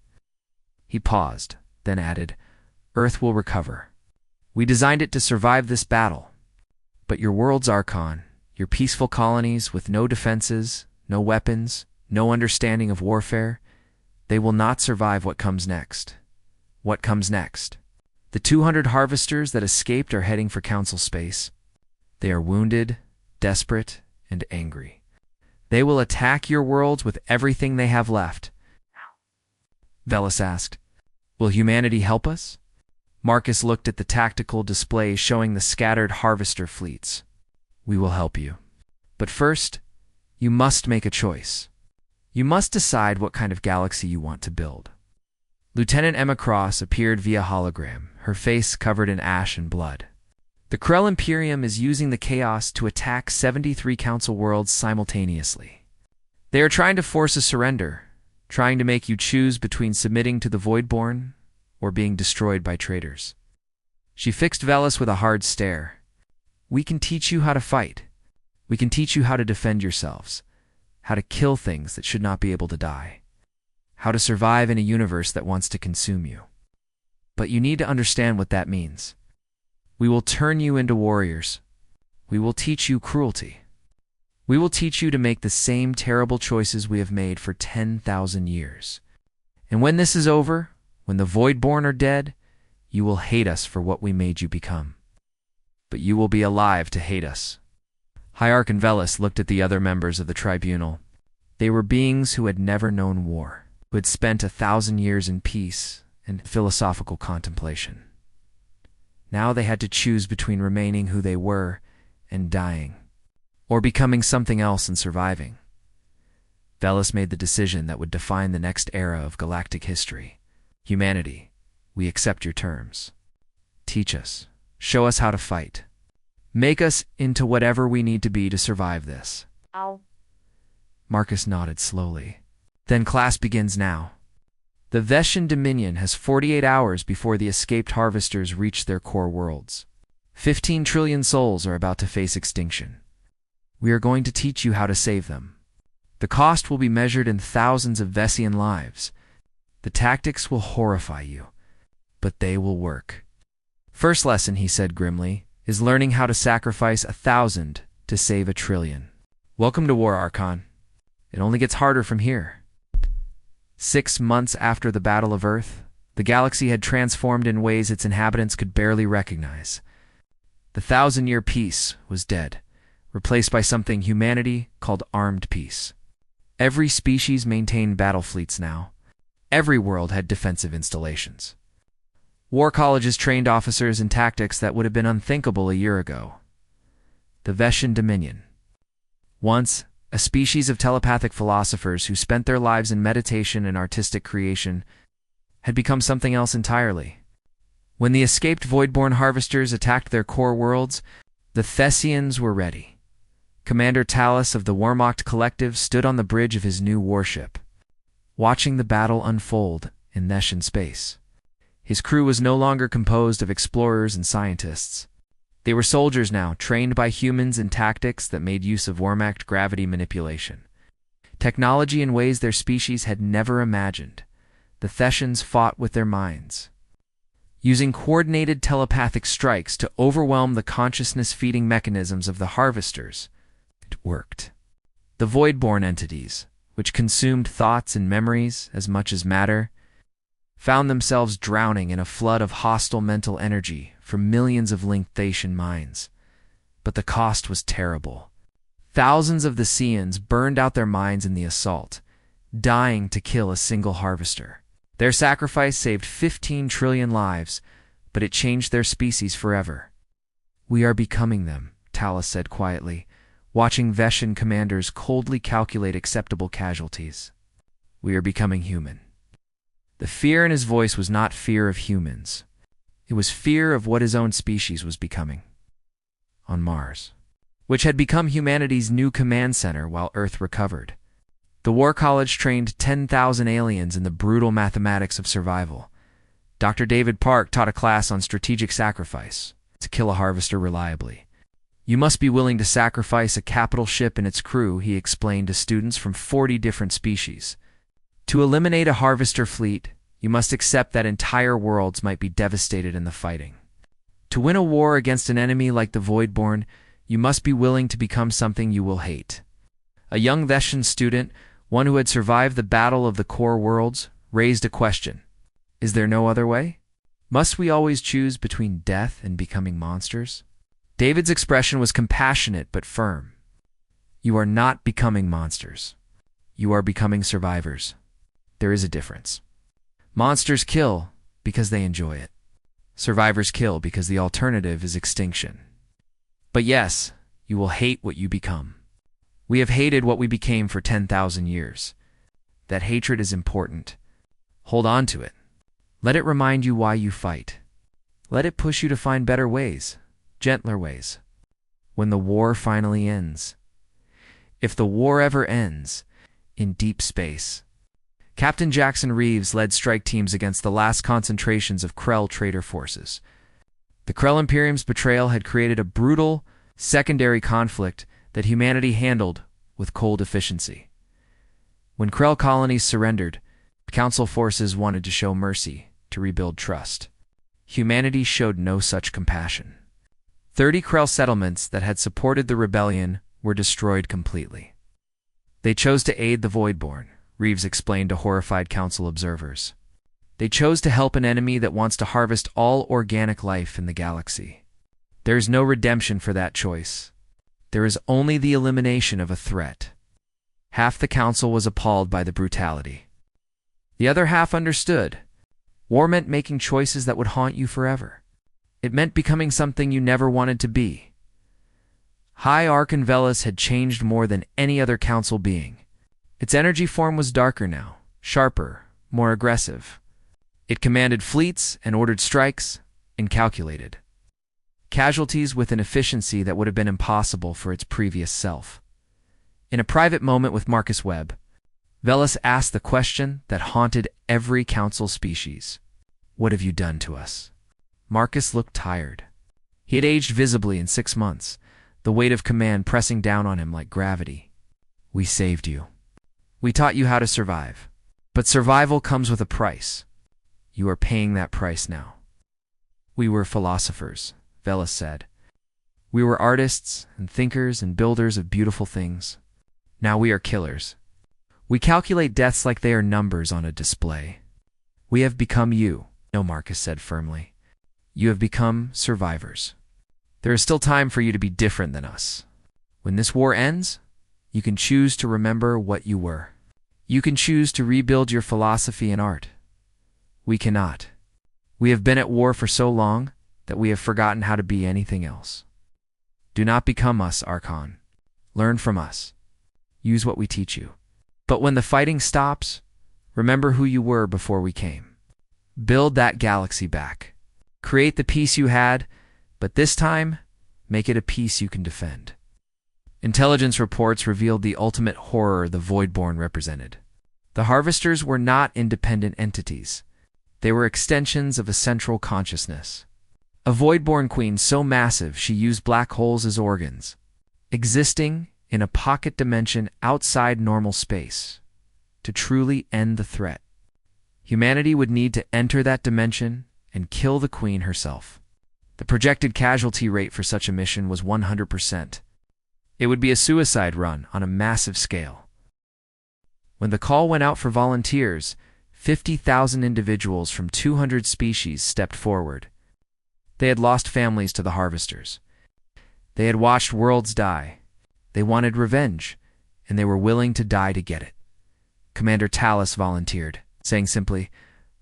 He paused, then added, "Earth will recover. We designed it to survive this battle. But your world's Archon, your peaceful colonies with no defenses, no weapons, no understanding of warfare, they will not survive what comes next." "What comes next?" The 200 harvesters that escaped are heading for Council Space. They are wounded, desperate, and angry. They will attack your worlds with everything they have left. Velis asked, "Will humanity help us?" Marcus looked at the tactical displays showing the scattered harvester fleets. "We will help you. But first, you must make a choice. You must decide what kind of galaxy you want to build." Lieutenant Emma Cross appeared via hologram, her face covered in ash and blood. "The Krell Imperium is using the chaos to attack 73 Council worlds simultaneously. They are trying to force a surrender, trying to make you choose between submitting to the Voidborn or being destroyed by traitors." She fixed Velis with a hard stare. "We can teach you how to fight. We can teach you how to defend yourselves, how to kill things that should not be able to die, how to survive in a universe that wants to consume you. But you need to understand what that means. We will turn you into warriors. We will teach you cruelty. We will teach you to make the same terrible choices we have made for 10,000 years. And when this is over, when the Voidborn are dead, you will hate us for what we made you become. But you will be alive to hate us." Hierarch and Velis looked at the other members of the tribunal. They were beings who had never known war, who had spent 1,000 years in peace and philosophical contemplation. Now they had to choose between remaining who they were and dying, or becoming something else and surviving. Velis made the decision that would define the next era of galactic history. "Humanity, we accept your terms. Teach us. Show us how to fight. Make us into whatever we need to be to survive this." Ow. Marcus nodded slowly. "Then class begins now. The Veshan Dominion has 48 hours before the escaped harvesters reach their core worlds. 15 trillion souls are about to face extinction. We are going to teach you how to save them. The cost will be measured in thousands of Vesian lives. The tactics will horrify you, but they will work. First lesson," he said grimly, "is learning how to sacrifice 1,000 to save 1,000,000,000. Welcome to War, Archon. It only gets harder from here." 6 months after the Battle of Earth, the galaxy had transformed in ways its inhabitants could barely recognize. The 1,000-year peace was dead, replaced by something humanity called armed peace. Every species maintained battle fleets now. Every world had defensive installations. War colleges trained officers in tactics that would have been unthinkable a year ago. The Veshan Dominion. Once, a species of telepathic philosophers who spent their lives in meditation and artistic creation, had become something else entirely. When the escaped Voidborn harvesters attacked their core worlds, the Thessians were ready. Commander Talus of the Wehrmacht Collective stood on the bridge of his new warship, watching the battle unfold in Neshan space. His crew was no longer composed of explorers and scientists. They were soldiers now, trained by humans in tactics that made use of Wehrmacht gravity manipulation. Technology in ways their species had never imagined. The Thessians fought with their minds, using coordinated telepathic strikes to overwhelm the consciousness-feeding mechanisms of the harvesters. It worked. The Voidborn entities, which consumed thoughts and memories as much as matter, found themselves drowning in a flood of hostile mental energy from millions of linked Thasian minds. But the cost was terrible. Thousands of the Seans burned out their minds in the assault, dying to kill a single harvester. Their sacrifice saved 15 trillion lives, but it changed their species forever. "We are becoming them," Talus said quietly, watching Veshan commanders coldly calculate acceptable casualties. "We are becoming human." The fear in his voice was not fear of humans. It was fear of what his own species was becoming. On Mars, which had become humanity's new command center while Earth recovered. The War College trained 10,000 aliens in the brutal mathematics of survival. Dr. David Park taught a class on strategic sacrifice, to kill a harvester reliably. "You must be willing to sacrifice a capital ship and its crew," he explained to students from 40 different species. "To eliminate a harvester fleet, you must accept that entire worlds might be devastated in the fighting. To win a war against an enemy like the Voidborn, you must be willing to become something you will hate." A young Veshan student, one who had survived the battle of the core worlds, raised a question. "Is there no other way?" Must we always choose between death and becoming monsters? David's expression was compassionate but firm. You are not becoming monsters. You are becoming survivors. There is a difference. Monsters kill because they enjoy it. Survivors kill because the alternative is extinction. But yes, you will hate what you become. We have hated what we became for 10,000 years. That hatred is important. Hold on to it. Let it remind you why you fight. Let it push you to find better ways, gentler ways. When the war finally ends. If the war ever ends, in deep space. Captain Jackson Reeves led strike teams against the last concentrations of Krell traitor forces. The Krell Imperium's betrayal had created a brutal, secondary conflict that humanity handled with cold efficiency. When Krell colonies surrendered, Council forces wanted to show mercy, to rebuild trust. Humanity showed no such compassion. 30 Krell settlements that had supported the rebellion were destroyed completely. They chose to aid the Voidborn, Reeves explained to horrified Council observers. They chose to help an enemy that wants to harvest all organic life in the galaxy. There is no redemption for that choice. There is only the elimination of a threat. Half the Council was appalled by the brutality. The other half understood. War meant making choices that would haunt you forever. It meant becoming something you never wanted to be. High Archon Velis had changed more than any other Council being. Its energy form was darker now, sharper, more aggressive. It commanded fleets and ordered strikes, and calculated casualties with an efficiency that would have been impossible for its previous self. In a private moment with Marcus Webb, Velis asked the question that haunted every Council species. What have you done to us? Marcus looked tired. He had aged visibly in 6 months, the weight of command pressing down on him like gravity. We saved you. We taught you how to survive. But survival comes with a price. You are paying that price now. We were philosophers, Velis said. We were artists and thinkers and builders of beautiful things. Now we are killers. We calculate deaths like they are numbers on a display. We have become you, no, Marcus said firmly. You have become survivors. There is still time for you to be different than us. When this war ends, you can choose to remember what you were. You can choose to rebuild your philosophy and art. We cannot. We have been at war for so long that we have forgotten how to be anything else. Do not become us, Archon. Learn from us. Use what we teach you. But when the fighting stops, remember who you were before we came. Build that galaxy back. Create the peace you had, but this time, make it a peace you can defend. Intelligence reports revealed the ultimate horror the Voidborn represented. The Harvesters were not independent entities. They were extensions of a central consciousness. A Voidborn queen so massive she used black holes as organs, existing in a pocket dimension outside normal space. To truly end the threat, humanity would need to enter that dimension and kill the queen herself. The projected casualty rate for such a mission was 100%. It would be a suicide run on a massive scale. When the call went out for volunteers, 50,000 individuals from 200 species stepped forward. They had lost families to the Harvesters. They had watched worlds die. They wanted revenge, and they were willing to die to get it. Commander Talus volunteered, saying simply,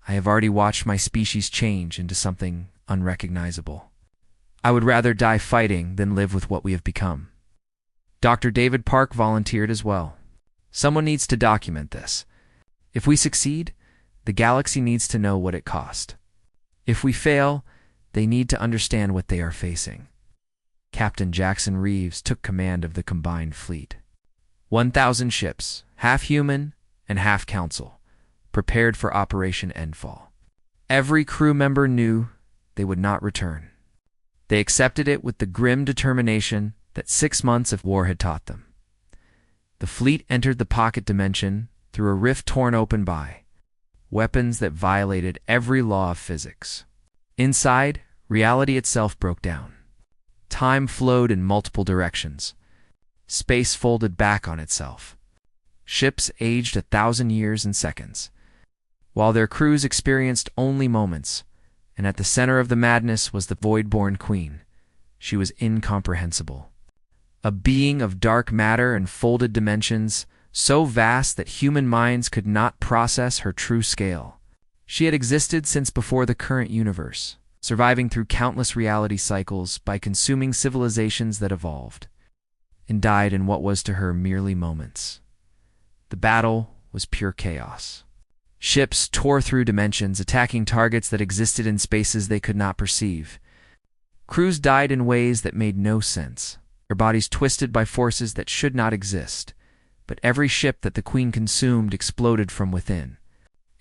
I have already watched my species change into something unrecognizable. I would rather die fighting than live with what we have become. Dr. David Park volunteered as well. Someone needs to document this. If we succeed, the galaxy needs to know what it cost. If we fail, they need to understand what they are facing. Captain Jackson Reeves took command of the combined fleet. 1,000 ships, half human and half Council, prepared for Operation Endfall. Every crew member knew they would not return. They accepted it with the grim determination that 6 months of war had taught them. The fleet entered the pocket dimension through a rift torn open by weapons that violated every law of physics. Inside, reality itself broke down. Time flowed in multiple directions. Space folded back on itself. Ships aged 1,000 years in seconds. While their crews experienced only moments, And at the center of the madness was the void-born queen. She was incomprehensible. A being of dark matter and folded dimensions, so vast that human minds could not process her true scale. She had existed since before the current universe, surviving through countless reality cycles by consuming civilizations that evolved, and died in what was to her merely moments. The battle was pure chaos. Ships tore through dimensions, attacking targets that existed in spaces they could not perceive. Crews died in ways that made no sense, their bodies twisted by forces that should not exist. But every ship that the Queen consumed exploded from within.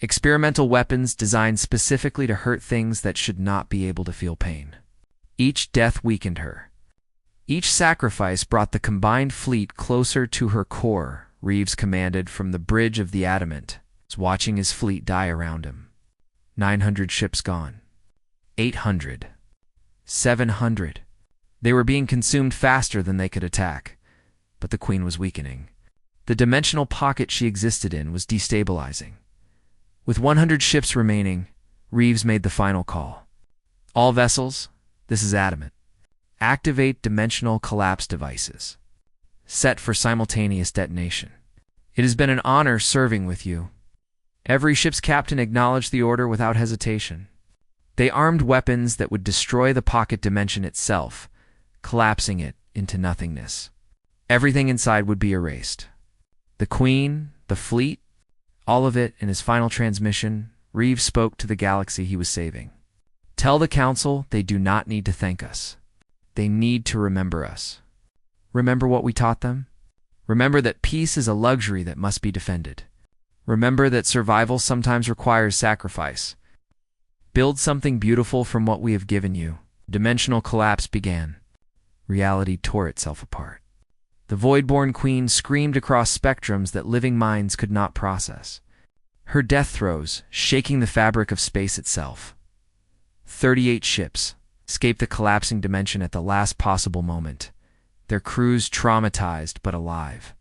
Experimental weapons designed specifically to hurt things that should not be able to feel pain. Each death weakened her. Each sacrifice brought the combined fleet closer to her core, Reeves commanded from the bridge of the Adamant, watching his fleet die around him. 900 ships gone. 800. 700. They were being consumed faster than they could attack, but the Queen was weakening. The dimensional pocket she existed in was destabilizing. With 100 ships remaining, Reeves made the final call. All vessels, this is Adamant. Activate dimensional collapse devices. Set for simultaneous detonation. It has been an honor serving with you. Every ship's captain acknowledged the order without hesitation. They armed weapons that would destroy the pocket dimension itself, collapsing it into nothingness. Everything inside would be erased. The Queen, the fleet, all of it. In his final transmission, Reeves spoke to the galaxy he was saving. Tell the Council they do not need to thank us. They need to remember us. Remember what we taught them? Remember that peace is a luxury that must be defended. Remember that survival sometimes requires sacrifice. Build something beautiful from what we have given you. Dimensional collapse began. Reality tore itself apart. The void-born Queen screamed across spectrums that living minds could not process. Her death throes, shaking the fabric of space itself. 38 ships escaped the collapsing dimension at the last possible moment, their crews traumatized but alive.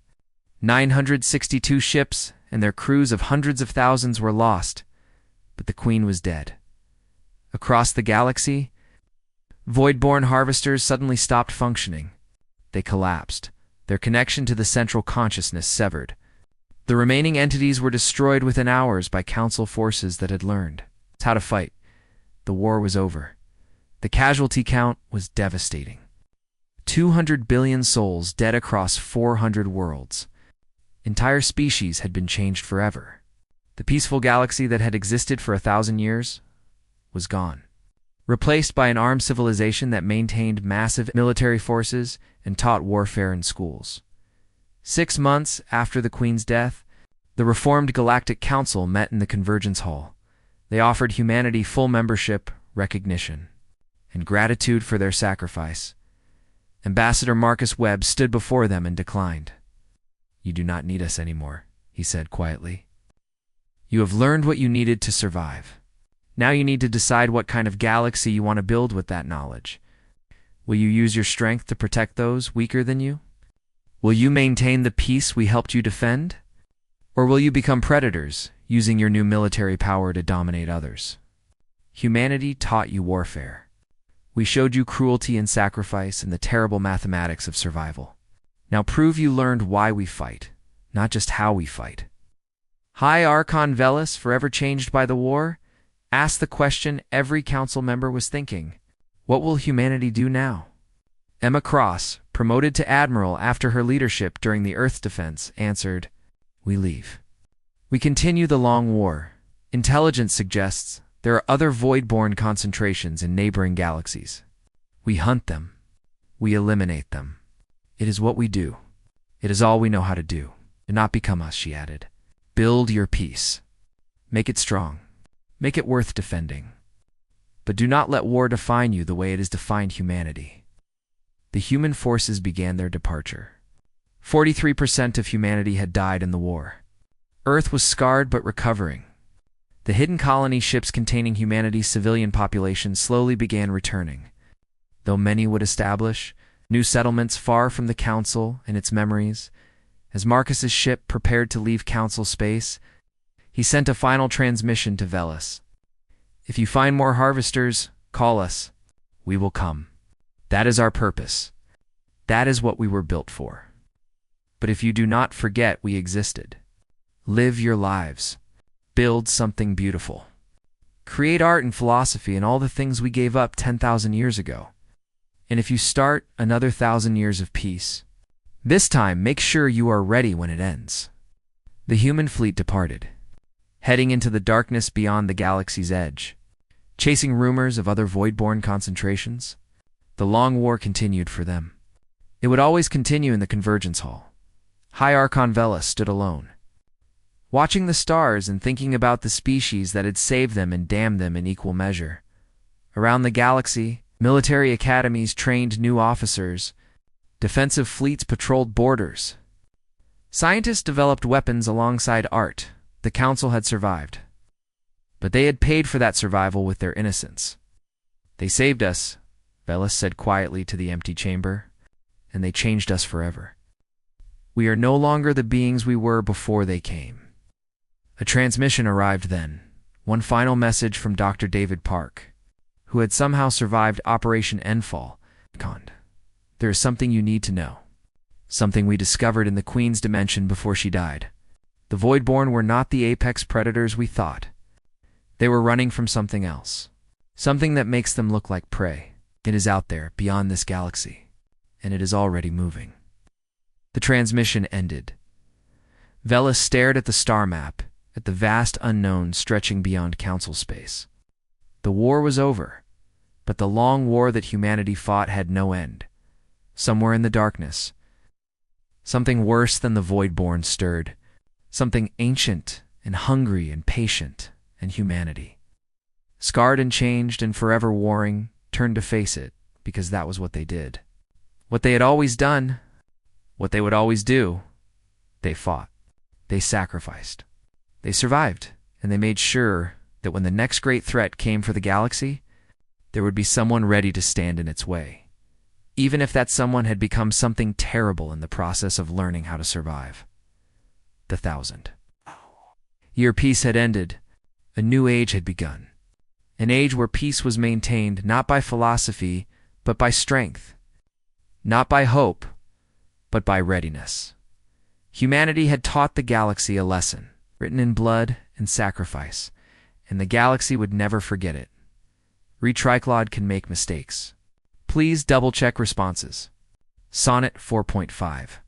962 ships and their crews of hundreds of thousands were lost, but the Queen was dead. Across the galaxy, void-born harvesters suddenly stopped functioning. They collapsed, their connection to the central consciousness severed. The remaining entities were destroyed within hours by Council forces that had learned how to fight. The war was over. The casualty count was devastating. 200 billion souls dead across 400 worlds. Entire species had been changed forever. The peaceful galaxy that had existed for 1,000 years was gone, replaced by an armed civilization that maintained massive military forces and taught warfare in schools. 6 months after the Queen's death, the reformed Galactic Council met in the Convergence Hall. They offered humanity full membership, recognition, and gratitude for their sacrifice. Ambassador Marcus Webb stood before them and declined. "You do not need us anymore," he said quietly. "You have learned what you needed to survive. Now you need to decide what kind of galaxy you want to build with that knowledge. Will you use your strength to protect those weaker than you? Will you maintain the peace we helped you defend? Or will you become predators, using your new military power to dominate others? Humanity taught you warfare. We showed you cruelty and sacrifice and the terrible mathematics of survival. Now prove you learned why we fight, not just how we fight." High Archon Velis, forever changed by the war, asked the question every council member was thinking. What will humanity do now? Emma Cross, promoted to Admiral after her leadership during the Earth defense, answered, "We leave. We continue the long war. Intelligence suggests there are other void-born concentrations in neighboring galaxies. We hunt them. We eliminate them. It is what we do. It is all we know how to do. Do not become us," she added. "Build your peace. Make it strong. Make it worth defending. But do not let war define you the way it has defined humanity." The human forces began their departure. 43% of humanity had died in the war. Earth was scarred but recovering. The hidden colony ships containing humanity's civilian population slowly began returning. Though many would establish new settlements far from the Council and its memories, as Marcus's ship prepared to leave Council space, he sent a final transmission to Velis. If you find more harvesters, call us. We will come. That is our purpose. That is what we were built for. But if you do not forget we existed, live your lives. Build something beautiful. Create art and philosophy and all the things we gave up 10,000 years ago. And if you start another 1,000 years of peace, this time make sure you are ready when it ends. The human fleet departed, heading into the darkness beyond the galaxy's edge, chasing rumors of other void-born concentrations. The long war continued for them. It would always continue in the Convergence Hall. High Archon Vela stood alone, watching the stars and thinking about the species that had saved them and damned them in equal measure. Around the galaxy, military academies trained new officers. Defensive fleets patrolled borders. Scientists developed weapons alongside art. The Council had survived. But they had paid for that survival with their innocence. They saved us, Velas said quietly to the empty chamber, and they changed us forever. We are no longer the beings we were before they came. A transmission arrived then, one final message from Dr. David Park, who had somehow survived Operation Endfall. There is something you need to know. Something we discovered in the Queen's dimension before she died. The Voidborn were not the apex predators we thought. They were running from something else. Something that makes them look like prey. It is out there, beyond this galaxy. And it is already moving. The transmission ended. Velas stared at the star map, at the vast unknown stretching beyond Council space. The war was over, but the long war that humanity fought had no end. Somewhere in the darkness, something worse than the Voidborn stirred, something ancient and hungry and patient and humanity. Scarred and changed and forever warring, turned to face it, because that was what they did. What they had always done, what they would always do. They fought. They sacrificed. They survived, and they made sure that when the next great threat came for the galaxy, there would be someone ready to stand in its way. Even if that someone had become something terrible in the process of learning how to survive. The 1,000-year peace had ended. A new age had begun. An age where peace was maintained not by philosophy, but by strength. Not by hope, but by readiness. Humanity had taught the galaxy a lesson, written in blood and sacrifice, and the galaxy would never forget it. Retriclod can make mistakes. Please double-check responses. Sonnet 4.5